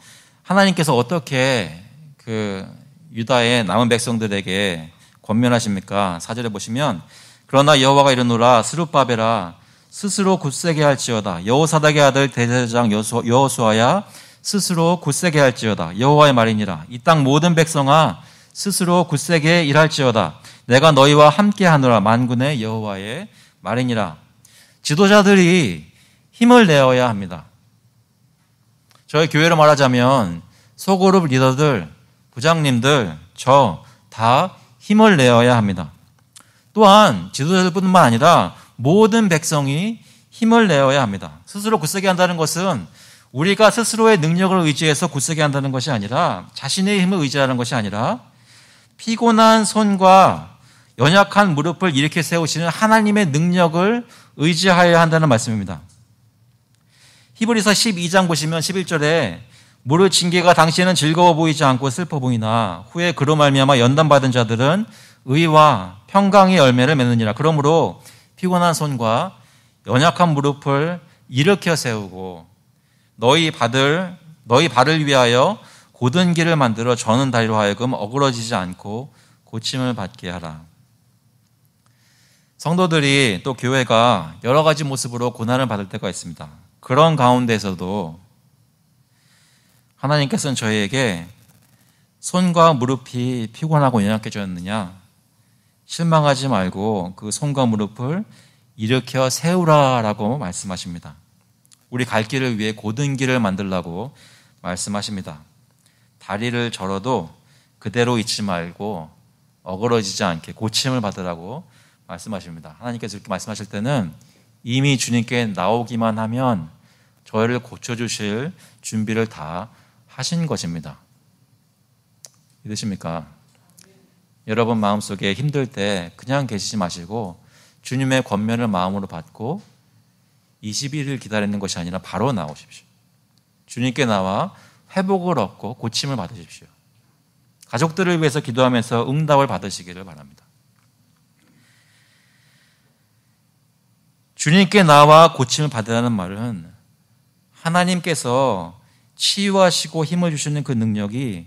하나님께서 어떻게 그 유다의 남은 백성들에게 권면하십니까? 4절에 보시면 그러나 여호와가 이르노라 스룹바벨아 스스로 굳세게 할지어다. 여호사닥의 아들 대제사장 여호수아야 스스로 굳세게 할지어다. 여호와의 말이니라. 이 땅 모든 백성아 스스로 굳세게 일할지어다. 내가 너희와 함께하노라. 만군의 여호와의 말이니라. 지도자들이 힘을 내어야 합니다. 저희 교회로 말하자면 소그룹 리더들, 부장님들, 저 다 힘을 내어야 합니다. 또한 지도자들뿐만 아니라 모든 백성이 힘을 내어야 합니다. 스스로 굳세게 한다는 것은 우리가 스스로의 능력을 의지해서 굳세게 한다는 것이 아니라, 자신의 힘을 의지하는 것이 아니라 피곤한 손과 연약한 무릎을 일으켜 세우시는 하나님의 능력을 의지하여야 한다는 말씀입니다. 히브리서 12장 보시면 11절에 무릇 징계가 당시에는 즐거워 보이지 않고 슬퍼 보이나 후에 그로 말미암아 연단받은 자들은 의와 평강의 열매를 맺느니라. 그러므로 피곤한 손과 연약한 무릎을 일으켜 세우고 너희 발을 위하여 곧은 길을 만들어 저는 다리로 하여금 어그러지지 않고 고침을 받게 하라. 성도들이 또 교회가 여러 가지 모습으로 고난을 받을 때가 있습니다. 그런 가운데서도 하나님께서는 저희에게 손과 무릎이 피곤하고 연약해졌느냐, 실망하지 말고 그 손과 무릎을 일으켜 세우라라고 말씀하십니다. 우리 갈 길을 위해 곧은 길을 만들라고 말씀하십니다. 다리를 절어도 그대로 있지 말고 어그러지지 않게 고침을 받으라고 말씀하십니다. 하나님께서 이렇게 말씀하실 때는 이미 주님께 나오기만 하면 저희를 고쳐주실 준비를 다 하신 것입니다. 믿으십니까? 여러분 마음속에 힘들 때 그냥 계시지 마시고 주님의 권면을 마음으로 받고 21일 기다리는 것이 아니라 바로 나오십시오. 주님께 나와 회복을 얻고 고침을 받으십시오. 가족들을 위해서 기도하면서 응답을 받으시기를 바랍니다. 주님께 나와 고침을 받으라는 말은 하나님께서 치유하시고 힘을 주시는 그 능력이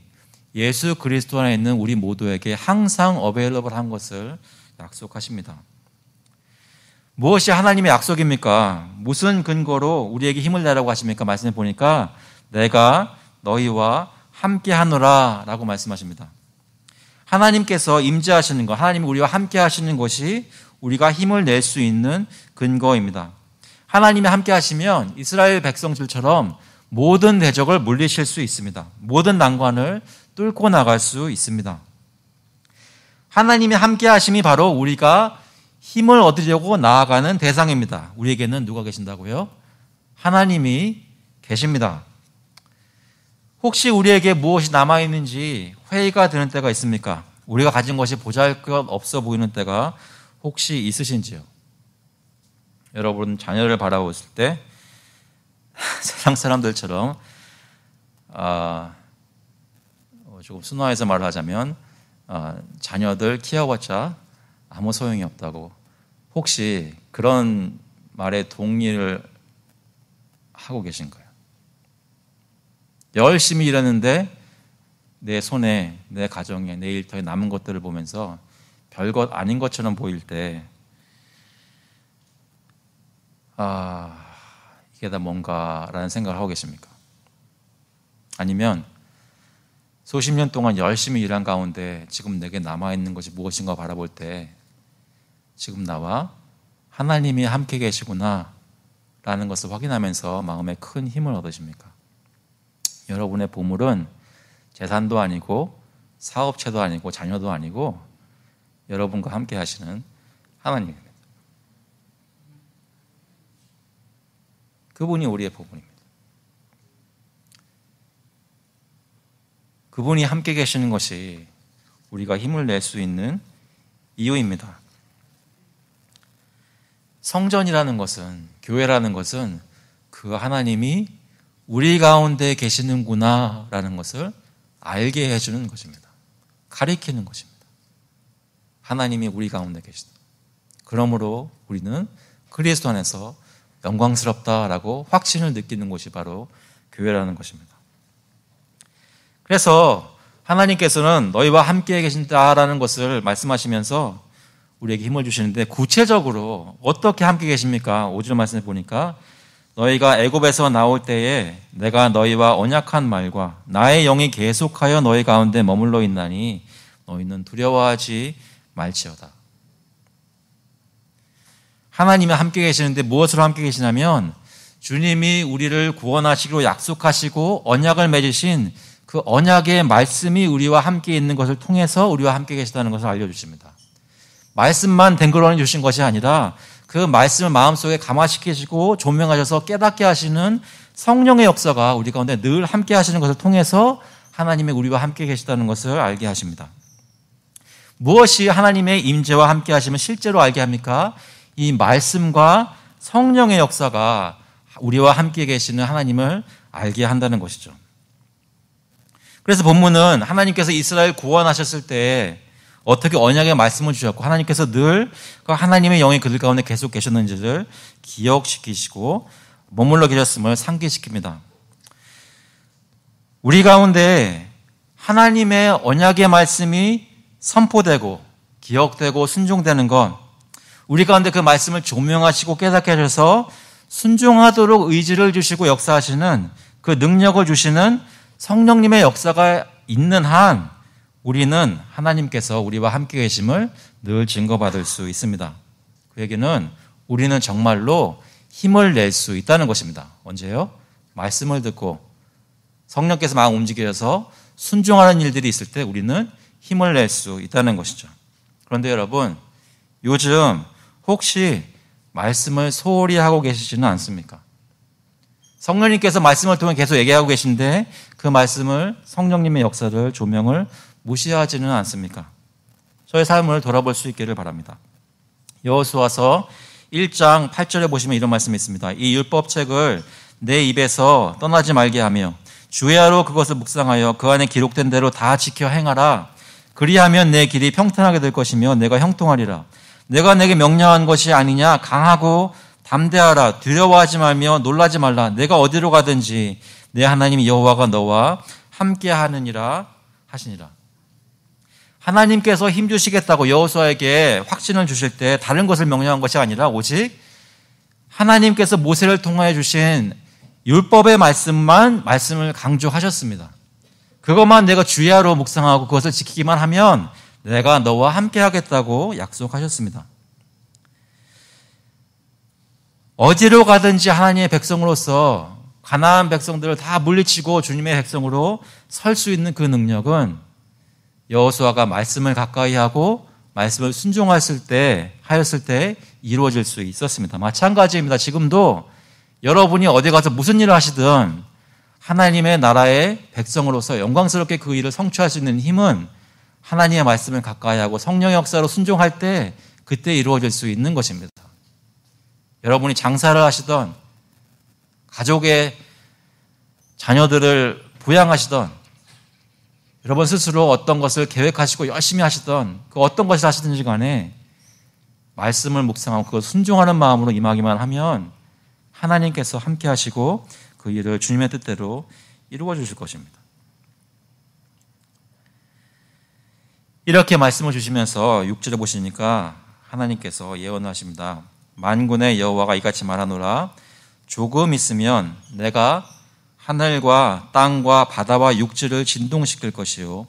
예수 그리스도 안에 있는 우리 모두에게 항상 어베일러블한 것을 약속하십니다. 무엇이 하나님의 약속입니까? 무슨 근거로 우리에게 힘을 내라고 하십니까? 말씀해 보니까 내가 너희와 함께 하노라 라고 말씀하십니다. 하나님께서 임재하시는 것, 하나님이 우리와 함께 하시는 것이 우리가 힘을 낼 수 있는 근거입니다. 하나님이 함께 하시면 이스라엘 백성들처럼 모든 대적을 물리칠 수 있습니다. 모든 난관을 뚫고 나갈 수 있습니다. 하나님이 함께 하심이 바로 우리가 힘을 얻으려고 나아가는 대상입니다. 우리에게는 누가 계신다고요? 하나님이 계십니다. 혹시 우리에게 무엇이 남아있는지 회의가 되는 때가 있습니까? 우리가 가진 것이 보잘것 없어 보이는 때가 혹시 있으신지요? 여러분 자녀를 바라보실 때 세상 사람들처럼 조금 순화해서 말을 하자면 자녀들 키워봤자 아무 소용이 없다고, 혹시 그런 말에 동의를 하고 계신가요? 열심히 일하는데 내 손에, 내 가정에, 내 일터에 남은 것들을 보면서 별것 아닌 것처럼 보일 때 이게 다 뭔가라는 생각을 하고 계십니까? 아니면 수십 년 동안 열심히 일한 가운데 지금 내게 남아있는 것이 무엇인가 바라볼 때 지금 나와 하나님이 함께 계시구나 라는 것을 확인하면서 마음에 큰 힘을 얻으십니까? 여러분의 보물은 재산도 아니고 사업체도 아니고 자녀도 아니고 여러분과 함께 하시는 하나님입니다. 그분이 우리의 보물입니다. 그분이 함께 계시는 것이 우리가 힘을 낼 수 있는 이유입니다. 성전이라는 것은, 교회라는 것은 그 하나님이 우리 가운데 계시는구나 라는 것을 알게 해주는 것입니다. 가리키는 것입니다. 하나님이 우리 가운데 계시다. 그러므로 우리는 그리스도 안에서 영광스럽다라고 확신을 느끼는 곳이 바로 교회라는 것입니다. 그래서 하나님께서는 너희와 함께 계신다라는 것을 말씀하시면서 우리에게 힘을 주시는데, 구체적으로 어떻게 함께 계십니까? 5절 말씀에 보니까 너희가 애굽에서 나올 때에 내가 너희와 언약한 말과 나의 영이 계속하여 너희 가운데 머물러 있나니 너희는 두려워하지 말지어다. 하나님이 함께 계시는데 무엇으로 함께 계시냐면 주님이 우리를 구원하시기로 약속하시고 언약을 맺으신 그 그 언약의 말씀이 우리와 함께 있는 것을 통해서 우리와 함께 계시다는 것을 알려주십니다. 말씀만 댕글어내 주신 것이 아니라 그 말씀을 마음속에 감화시키시고 조명하셔서 깨닫게 하시는 성령의 역사가 우리 가운데 늘 함께 하시는 것을 통해서 하나님의 우리와 함께 계시다는 것을 알게 하십니다. 무엇이 하나님의 임재와 함께 하시면 실제로 알게 합니까? 이 말씀과 성령의 역사가 우리와 함께 계시는 하나님을 알게 한다는 것이죠. 그래서 본문은 하나님께서 이스라엘 구원하셨을 때 어떻게 언약의 말씀을 주셨고 하나님께서 늘 그 하나님의 영이 그들 가운데 계속 계셨는지를 기억시키시고 머물러 계셨음을 상기시킵니다. 우리 가운데 하나님의 언약의 말씀이 선포되고 기억되고 순종되는 건 우리 가운데 그 말씀을 조명하시고 깨닫게 하셔서 순종하도록 의지를 주시고 역사하시는 그 능력을 주시는 성령님의 역사가 있는 한 우리는 하나님께서 우리와 함께 계심을 늘 증거받을 수 있습니다. 그 얘기는 우리는 정말로 힘을 낼 수 있다는 것입니다. 언제요? 말씀을 듣고 성령께서 막 움직여서 순종하는 일들이 있을 때 우리는 힘을 낼 수 있다는 것이죠. 그런데 여러분, 요즘 혹시 말씀을 소홀히 하고 계시지는 않습니까? 성령님께서 말씀을 통해 계속 얘기하고 계신데 그 말씀을 성령님의 역사를 조명을 무시하지는 않습니까? 저의 삶을 돌아볼 수 있기를 바랍니다. 여호수아서 1장 8절에 보시면 이런 말씀이 있습니다. 이 율법책을 내 입에서 떠나지 말게 하며 주야로 그것을 묵상하여 그 안에 기록된 대로 다 지켜 행하라. 그리하면 내 길이 평탄하게 될 것이며 내가 형통하리라. 내가 내게 명령한 것이 아니냐? 강하고 담대하라. 두려워하지 말며 놀라지 말라. 내가 어디로 가든지 내 하나님 여호와가 너와 함께 하느니라 하시니라. 하나님께서 힘주시겠다고 여호수아에게 확신을 주실 때 다른 것을 명령한 것이 아니라 오직 하나님께서 모세를 통하여 주신 율법의 말씀을 강조하셨습니다. 그것만 내가 주야로 묵상하고 그것을 지키기만 하면 내가 너와 함께 하겠다고 약속하셨습니다. 어디로 가든지 하나님의 백성으로서 가나안 백성들을 다 물리치고 주님의 백성으로 설 수 있는 그 능력은 여호수아가 말씀을 가까이 하고 말씀을 순종하였을 때 이루어질 수 있었습니다. 마찬가지입니다. 지금도 여러분이 어디 가서 무슨 일을 하시든 하나님의 나라의 백성으로서 영광스럽게 그 일을 성취할 수 있는 힘은 하나님의 말씀을 가까이 하고 성령의 역사로 순종할 때 그때 이루어질 수 있는 것입니다. 여러분이 장사를 하시던 가족의 자녀들을 부양하시던 여러분 스스로 어떤 것을 계획하시고 열심히 하시던 그 어떤 것을 하시든지 간에 말씀을 묵상하고 그걸 순종하는 마음으로 임하기만 하면 하나님께서 함께 하시고 그 일을 주님의 뜻대로 이루어 주실 것입니다. 이렇게 말씀을 주시면서 6절에 보시니까 하나님께서 예언하십니다. 만군의 여호와가 이같이 말하노라. 조금 있으면 내가 하늘과 땅과 바다와 육지를 진동시킬 것이요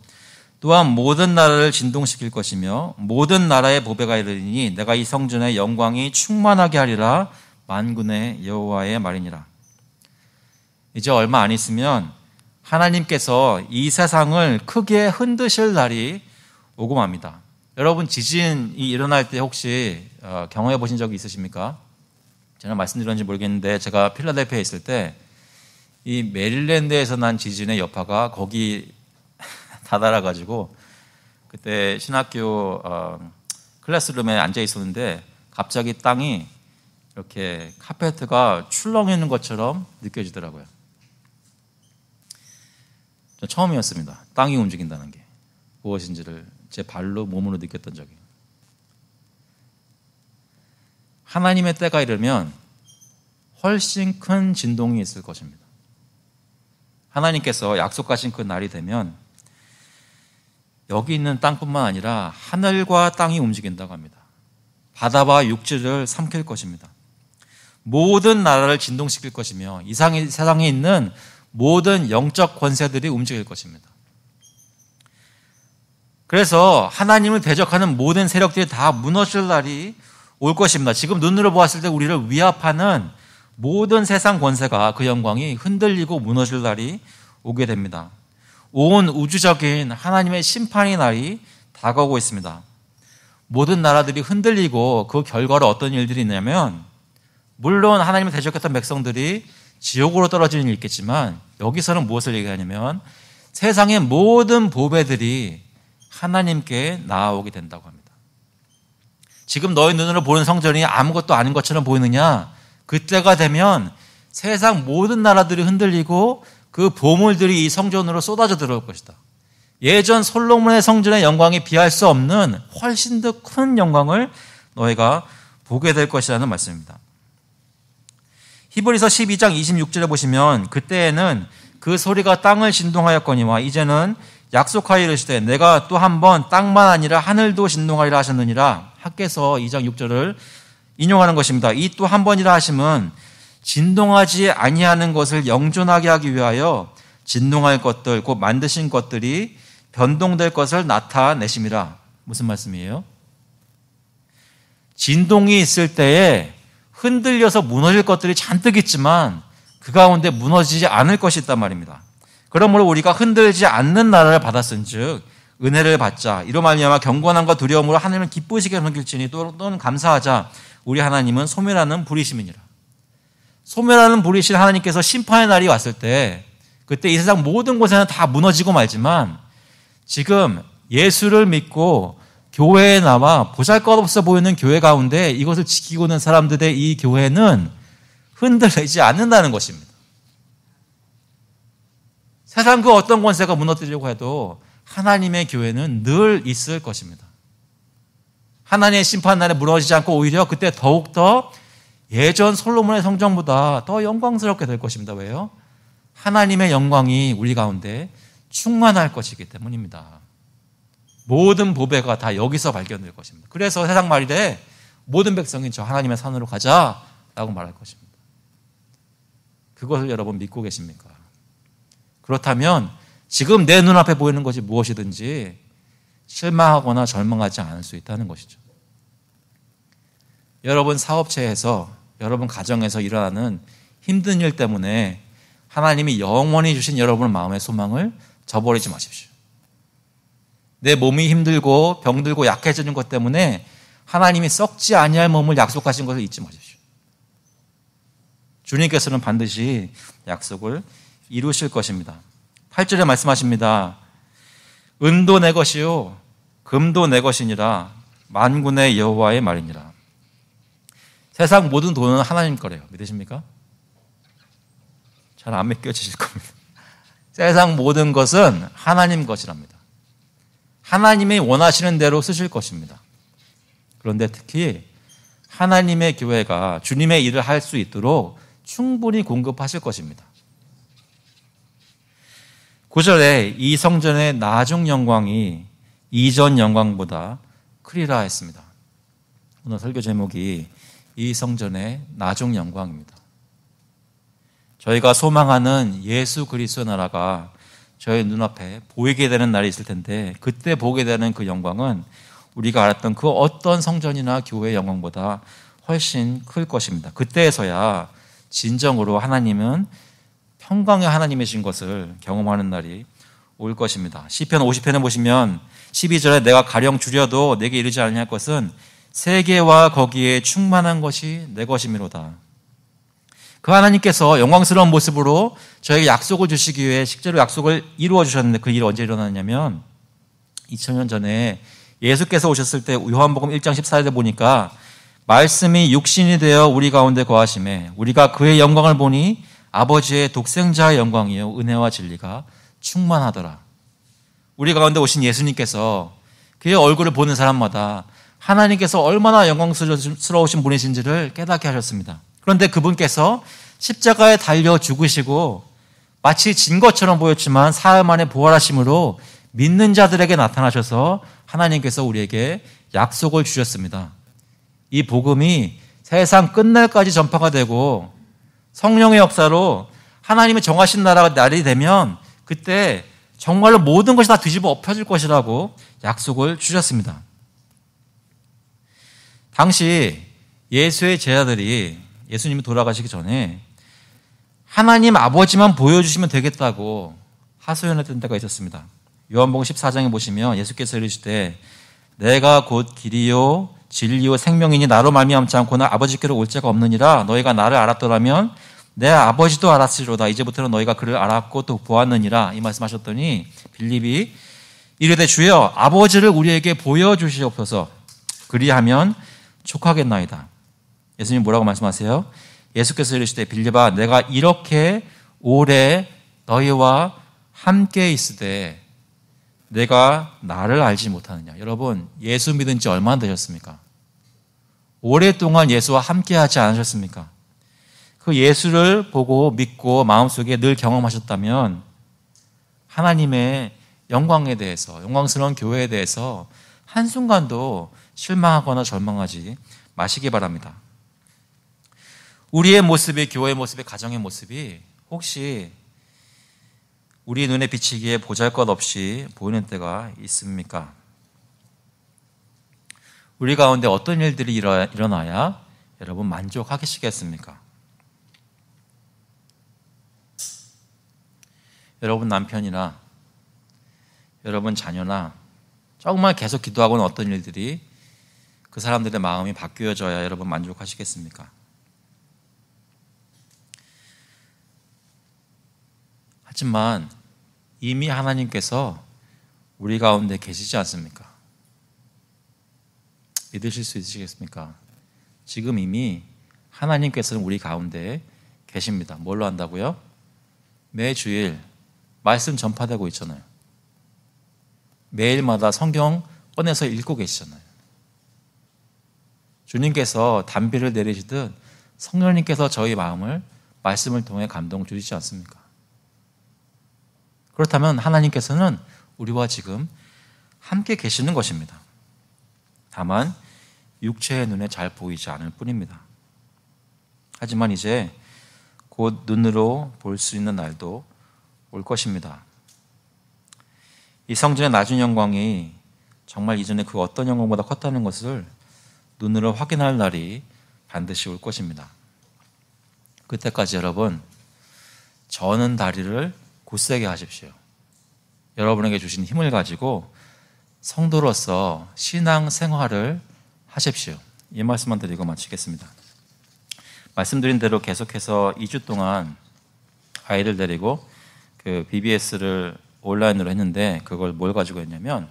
또한 모든 나라를 진동시킬 것이며 모든 나라의 보배가 이르리니 내가 이 성전의 영광이 충만하게 하리라. 만군의 여호와의 말이니라. 이제 얼마 안 있으면 하나님께서 이 세상을 크게 흔드실 날이 오고 맙니다. 여러분 지진이 일어날 때 혹시 경험해 보신 적이 있으십니까? 제가 말씀드렸는지 모르겠는데 제가 필라델피아에 있을 때 이 메릴랜드에서 난 지진의 여파가 거기 다다라가지고 그때 신학교 클래스룸에 앉아 있었는데 갑자기 땅이 이렇게 카페트가 출렁이는 것처럼 느껴지더라고요. 저 처음이었습니다. 땅이 움직인다는 게 무엇인지를 제 발로 몸으로 느꼈던 적이. 하나님의 때가 이르면 훨씬 큰 진동이 있을 것입니다. 하나님께서 약속하신 그 날이 되면 여기 있는 땅뿐만 아니라 하늘과 땅이 움직인다고 합니다. 바다와 육지를 삼킬 것입니다. 모든 나라를 진동시킬 것이며 이 세상에 있는 모든 영적 권세들이 움직일 것입니다. 그래서 하나님을 대적하는 모든 세력들이 다 무너질 날이 올 것입니다. 지금 눈으로 보았을 때 우리를 위압하는 모든 세상 권세가 그 영광이 흔들리고 무너질 날이 오게 됩니다. 온 우주적인 하나님의 심판의 날이 다가오고 있습니다. 모든 나라들이 흔들리고 그 결과로 어떤 일들이 있냐면, 물론 하나님을 대적했던 백성들이 지옥으로 떨어지는 일이 있겠지만, 여기서는 무엇을 얘기하냐면 세상의 모든 보배들이 하나님께 나아오게 된다고 합니다. 지금 너희 눈으로 보는 성전이 아무것도 아닌 것처럼 보이느냐? 그때가 되면 세상 모든 나라들이 흔들리고 그 보물들이 이 성전으로 쏟아져 들어올 것이다. 예전 솔로몬의 성전의 영광이 비할 수 없는 훨씬 더 큰 영광을 너희가 보게 될 것이라는 말씀입니다. 히브리서 12장 26절에 보시면, 그때에는 그 소리가 땅을 진동하였거니와 이제는 약속하여 이르시되 내가 또 한 번 땅만 아니라 하늘도 진동하리라 하셨느니라. 학개서 2장 6절을 인용하는 것입니다. 이 또 한 번이라 하심은 진동하지 아니하는 것을 영존하게 하기 위하여 진동할 것들, 곧 만드신 것들이 변동될 것을 나타내심이라. 무슨 말씀이에요? 진동이 있을 때에 흔들려서 무너질 것들이 잔뜩 있지만 그 가운데 무너지지 않을 것이 있단 말입니다. 그러므로 우리가 흔들지 않는 나라를 받았은즉 은혜를 받자. 이로 말미암아 경건함과 두려움으로 하나님을 기쁘시게 섬길지니 또는 감사하자. 우리 하나님은 소멸하는 불이심이니라. 소멸하는 불이신 하나님께서 심판의 날이 왔을 때, 그때 이 세상 모든 곳에는 다 무너지고 말지만, 지금 예수를 믿고 교회에 나와 보잘것없어 보이는 교회 가운데 이것을 지키고 있는 사람들의 이 교회는 흔들리지 않는다는 것입니다. 세상 그 어떤 권세가 무너뜨리려고 해도 하나님의 교회는 늘 있을 것입니다. 하나님의 심판날에 무너지지 않고 오히려 그때 더욱더 예전 솔로몬의 성전보다 더 영광스럽게 될 것입니다. 왜요? 하나님의 영광이 우리 가운데 충만할 것이기 때문입니다. 모든 보배가 다 여기서 발견될 것입니다. 그래서 세상 말일에 모든 백성이 저 하나님의 산으로 가자라고 말할 것입니다. 그것을 여러분 믿고 계십니까? 그렇다면 지금 내 눈앞에 보이는 것이 무엇이든지 실망하거나 절망하지 않을 수 있다는 것이죠. 여러분 사업체에서, 여러분 가정에서 일어나는 힘든 일 때문에 하나님이 영원히 주신 여러분의 마음의 소망을 저버리지 마십시오. 내 몸이 힘들고 병들고 약해지는 것 때문에 하나님이 썩지 아니할 몸을 약속하신 것을 잊지 마십시오. 주님께서는 반드시 약속을 이루실 것입니다. 8절에 말씀하십니다. 은도 내 것이요 금도 내 것이니라. 만군의 여호와의 말이니라. 세상 모든 돈은 하나님 거래요. 믿으십니까? 잘 안 믿겨지실 겁니다. 세상 모든 것은 하나님 것이랍니다. 하나님이 원하시는 대로 쓰실 것입니다. 그런데 특히 하나님의 교회가 주님의 일을 할 수 있도록 충분히 공급하실 것입니다. 9절에 이 성전의 나중 영광이 이전 영광보다 크리라 했습니다. 오늘 설교 제목이 이 성전의 나중 영광입니다. 저희가 소망하는 예수 그리스도 나라가 저희 눈앞에 보이게 되는 날이 있을 텐데, 그때 보게 되는 그 영광은 우리가 알았던 그 어떤 성전이나 교회의 영광보다 훨씬 클 것입니다. 그때에서야 진정으로 하나님은 평강의 하나님이신 것을 경험하는 날이 올 것입니다. 시편 50편에 보시면 12절에 내가 가령 줄여도 내게 이르지 아니할 것은 세계와 거기에 충만한 것이 내 것이미로다. 그 하나님께서 영광스러운 모습으로 저에게 약속을 주시기 위해 실제로 약속을 이루어 주셨는데, 그 일이 언제 일어났냐면 2000년 전에 예수께서 오셨을 때 요한복음 1장 14절에 보니까 말씀이 육신이 되어 우리 가운데 거하심에 우리가 그의 영광을 보니 아버지의 독생자의 영광이요 은혜와 진리가 충만하더라. 우리 가운데 오신 예수님께서 그의 얼굴을 보는 사람마다 하나님께서 얼마나 영광스러우신 분이신지를 깨닫게 하셨습니다. 그런데 그분께서 십자가에 달려 죽으시고 마치 진 것처럼 보였지만 사흘 만에 부활하심으로 믿는 자들에게 나타나셔서 하나님께서 우리에게 약속을 주셨습니다. 이 복음이 세상 끝날까지 전파가 되고 성령의 역사로 하나님의 정하신 나라가 날이 되면 그때 정말로 모든 것이 다 뒤집어 엎혀질 것이라고 약속을 주셨습니다. 당시 예수의 제자들이 예수님이 돌아가시기 전에 하나님 아버지만 보여주시면 되겠다고 하소연했던 때가 있었습니다. 요한복음 14장에 보시면 예수께서 이르시되 내가 곧 길이요 진리요 생명이니 나로 말미암지 않고는 아버지께로 올 자가 없느니라. 너희가 나를 알았더라면 내 아버지도 알았으리로다. 이제부터는 너희가 그를 알았고 또 보았느니라. 이 말씀하셨더니 빌립이 이르되 주여 아버지를 우리에게 보여주시옵소서. 그리하면 족하겠나이다. 예수님 뭐라고 말씀하세요? 예수께서 이르시되 빌립아 내가 이렇게 오래 너희와 함께 있으되 내가 나를 알지 못하느냐. 여러분 예수 믿은 지 얼마나 되셨습니까? 오랫동안 예수와 함께 하지 않으셨습니까? 그 예수를 보고 믿고 마음속에 늘 경험하셨다면 하나님의 영광에 대해서, 영광스러운 교회에 대해서 한순간도 실망하거나 절망하지 마시기 바랍니다. 우리의 모습이, 교회의 모습이, 가정의 모습이 혹시 우리 눈에 비치기에 보잘것없이 보이는 때가 있습니까? 우리 가운데 어떤 일들이 일어나야 여러분 만족하시겠습니까? 여러분 남편이나 여러분 자녀나 정말 계속 기도하고는 어떤 일들이 그 사람들의 마음이 바뀌어져야 여러분 만족하시겠습니까? 하지만 이미 하나님께서 우리 가운데 계시지 않습니까? 믿으실 수 있으시겠습니까? 지금 이미 하나님께서는 우리 가운데 계십니다. 뭘로 한다고요? 매주일 말씀 전파되고 있잖아요. 매일마다 성경 꺼내서 읽고 계시잖아요. 주님께서 단비를 내리시듯 성령님께서 저희 마음을 말씀을 통해 감동 주시지 않습니까? 그렇다면 하나님께서는 우리와 지금 함께 계시는 것입니다. 다만 육체의 눈에 잘 보이지 않을 뿐입니다. 하지만 이제 곧 눈으로 볼 수 있는 날도 올 것입니다. 이 성전의 낮은 영광이 정말 이전에 그 어떤 영광보다 컸다는 것을 눈으로 확인할 날이 반드시 올 것입니다. 그때까지 여러분 저는 다리를 굳세게 하십시오. 여러분에게 주신 힘을 가지고 성도로서 신앙 생활을 하십시오. 이 말씀만 드리고 마치겠습니다. 말씀드린 대로 계속해서 2주 동안 아이들 데리고 그 BBS를 온라인으로 했는데 그걸 뭘 가지고 했냐면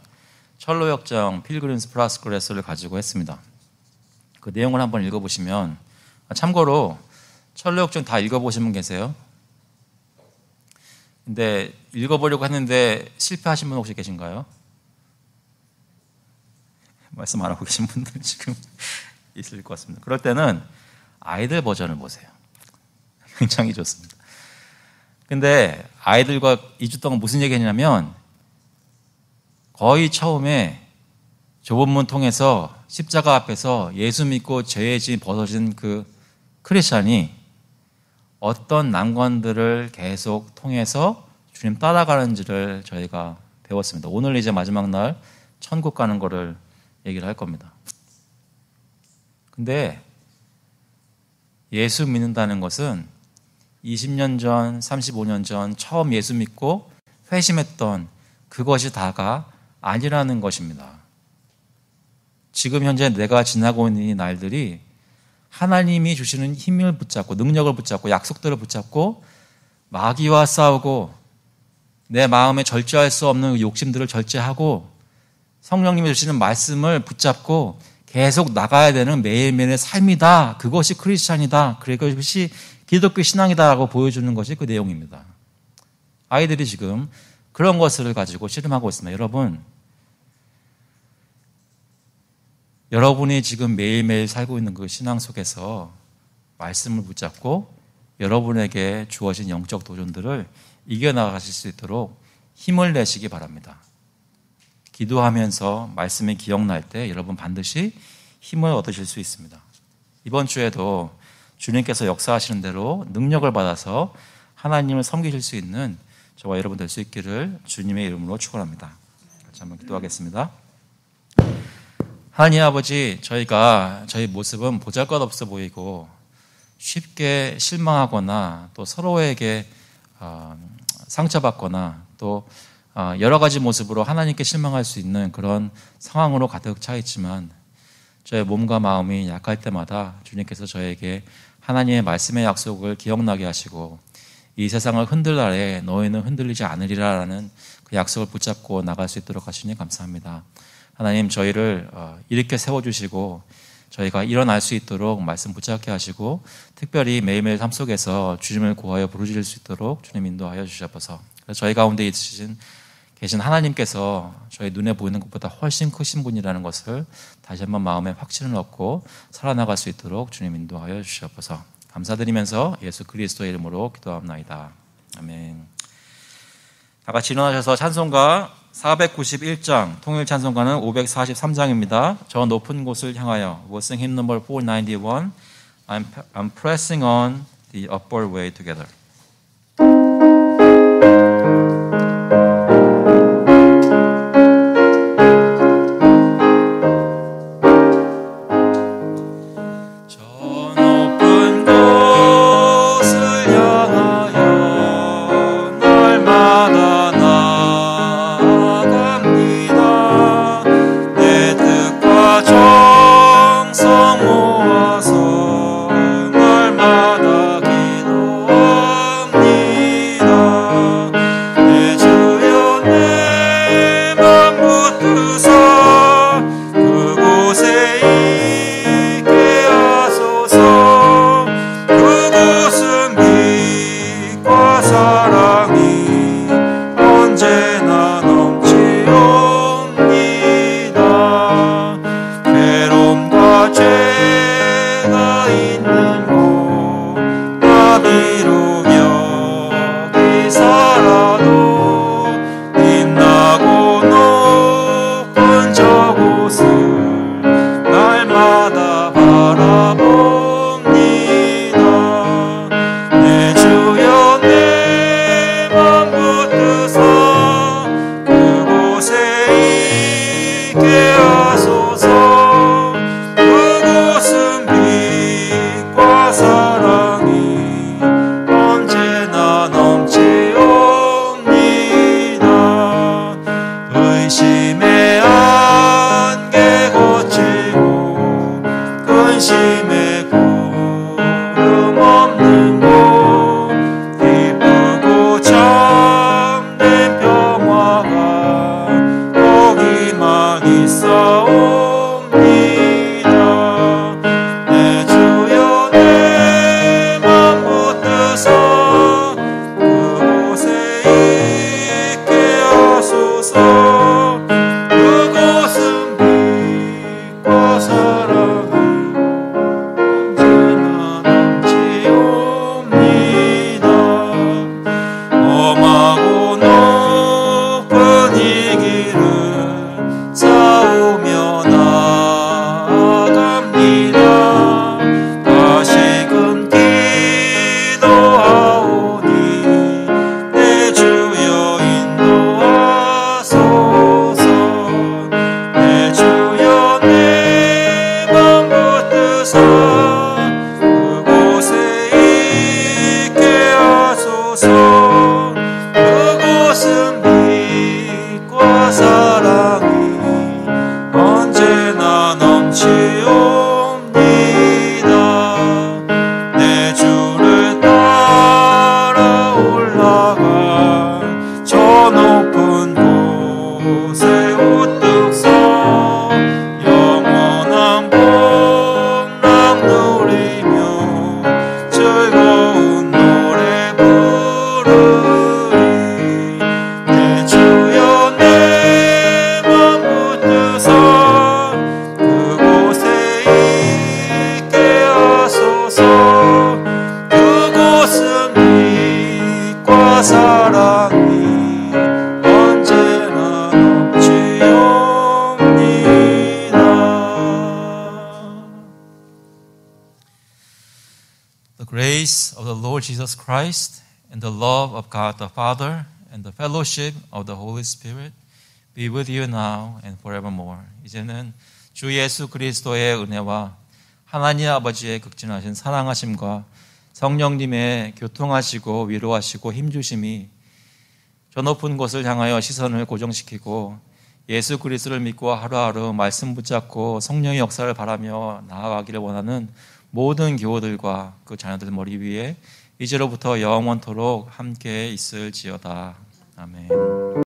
철로역정 필그림스 프로그레스를 가지고 했습니다. 그 내용을 한번 읽어보시면, 참고로 철로역정 다 읽어보신 분 계세요? 근데 읽어보려고 했는데 실패하신 분 혹시 계신가요? 말씀 안 하고 계신 분들 지금 있을 것 같습니다. 그럴 때는 아이들 버전을 보세요. 굉장히 좋습니다. 근데 아이들과 2주 동안 무슨 얘기 했냐면 거의 처음에 좁은 문 통해서 십자가 앞에서 예수 믿고 죄의 짐 벗어진 그 크리스찬이 어떤 난관들을 계속 통해서 주님 따라가는지를 저희가 배웠습니다. 오늘 이제 마지막 날 천국 가는 거를 얘기를 할 겁니다. 근데 예수 믿는다는 것은 20년 전, 35년 전 처음 예수 믿고 회심했던 그것이 다가 아니라는 것입니다. 지금 현재 내가 지나고 있는 이 날들이 하나님이 주시는 힘을 붙잡고 능력을 붙잡고 약속들을 붙잡고 마귀와 싸우고 내 마음에 절제할 수 없는 욕심들을 절제하고 성령님이 주시는 말씀을 붙잡고 계속 나가야 되는 매일매일의 삶이다. 그것이 크리스찬이다. 그것이 기독교 신앙이다라고 보여주는 것이 그 내용입니다. 아이들이 지금 그런 것을 가지고 씨름하고 있습니다. 여러분이 지금 매일매일 살고 있는 그 신앙 속에서 말씀을 붙잡고 여러분에게 주어진 영적 도전들을 이겨나가실 수 있도록 힘을 내시기 바랍니다. 기도하면서 말씀이 기억날 때 여러분 반드시 힘을 얻으실 수 있습니다. 이번 주에도 주님께서 역사하시는 대로 능력을 받아서 하나님을 섬기실 수 있는 저와 여러분 될 수 있기를 주님의 이름으로 축원합니다. 같이 한번 기도하겠습니다. 하나님 아버지, 저희 모습은 보잘것없어 보이고 쉽게 실망하거나 또 서로에게 상처받거나 또 또 여러 가지 모습으로 하나님께 실망할 수 있는 그런 상황으로 가득 차 있지만 저의 몸과 마음이 약할 때마다 주님께서 저에게 하나님의 말씀의 약속을 기억나게 하시고 이 세상을 흔들 날에 너희는 흔들리지 않으리라라는 그 약속을 붙잡고 나갈 수 있도록 하시니 감사합니다. 하나님, 저희를 일으켜 세워주시고 저희가 일어날 수 있도록 말씀 붙잡게 하시고 특별히 매일매일 삶 속에서 주님을 구하여 부르짖을 수 있도록 주님 인도하여 주시옵소서. 저희 가운데 계신 하나님께서 저희 눈에 보이는 것보다 훨씬 크신 분이라는 것을 다시 한번 마음에 확신을 얻고 살아나갈 수 있도록 주님 인도하여 주시옵소서. 감사드리면서 예수 그리스도의 이름으로 기도합나이다. 아멘. 다 같이 일어나셔서 찬송가 491장, 통일 찬송가는 543장입니다. 저 높은 곳을 향하여. We'll sing hymn number 491. I'm pressing on the upward way together. Jesus Christ and the love of God the Father and the fellowship of the Holy Spirit be with you now and forevermore. 이제는 주 예수 그리스도의 은혜와 하나님 아버지의 극진하신 사랑하심과 성령님의 교통하시고 위로하시고 힘주심이 저 높은 곳을 향하여 시선을 고정시키고 예수 그리스도를 믿고 하루하루 말씀 붙잡고 성령의 역사를 바라며 나아가기를 원하는 모든 교우들과 그 자녀들 머리 위에 이제로부터 영원토록 함께 있을지어다. 아멘.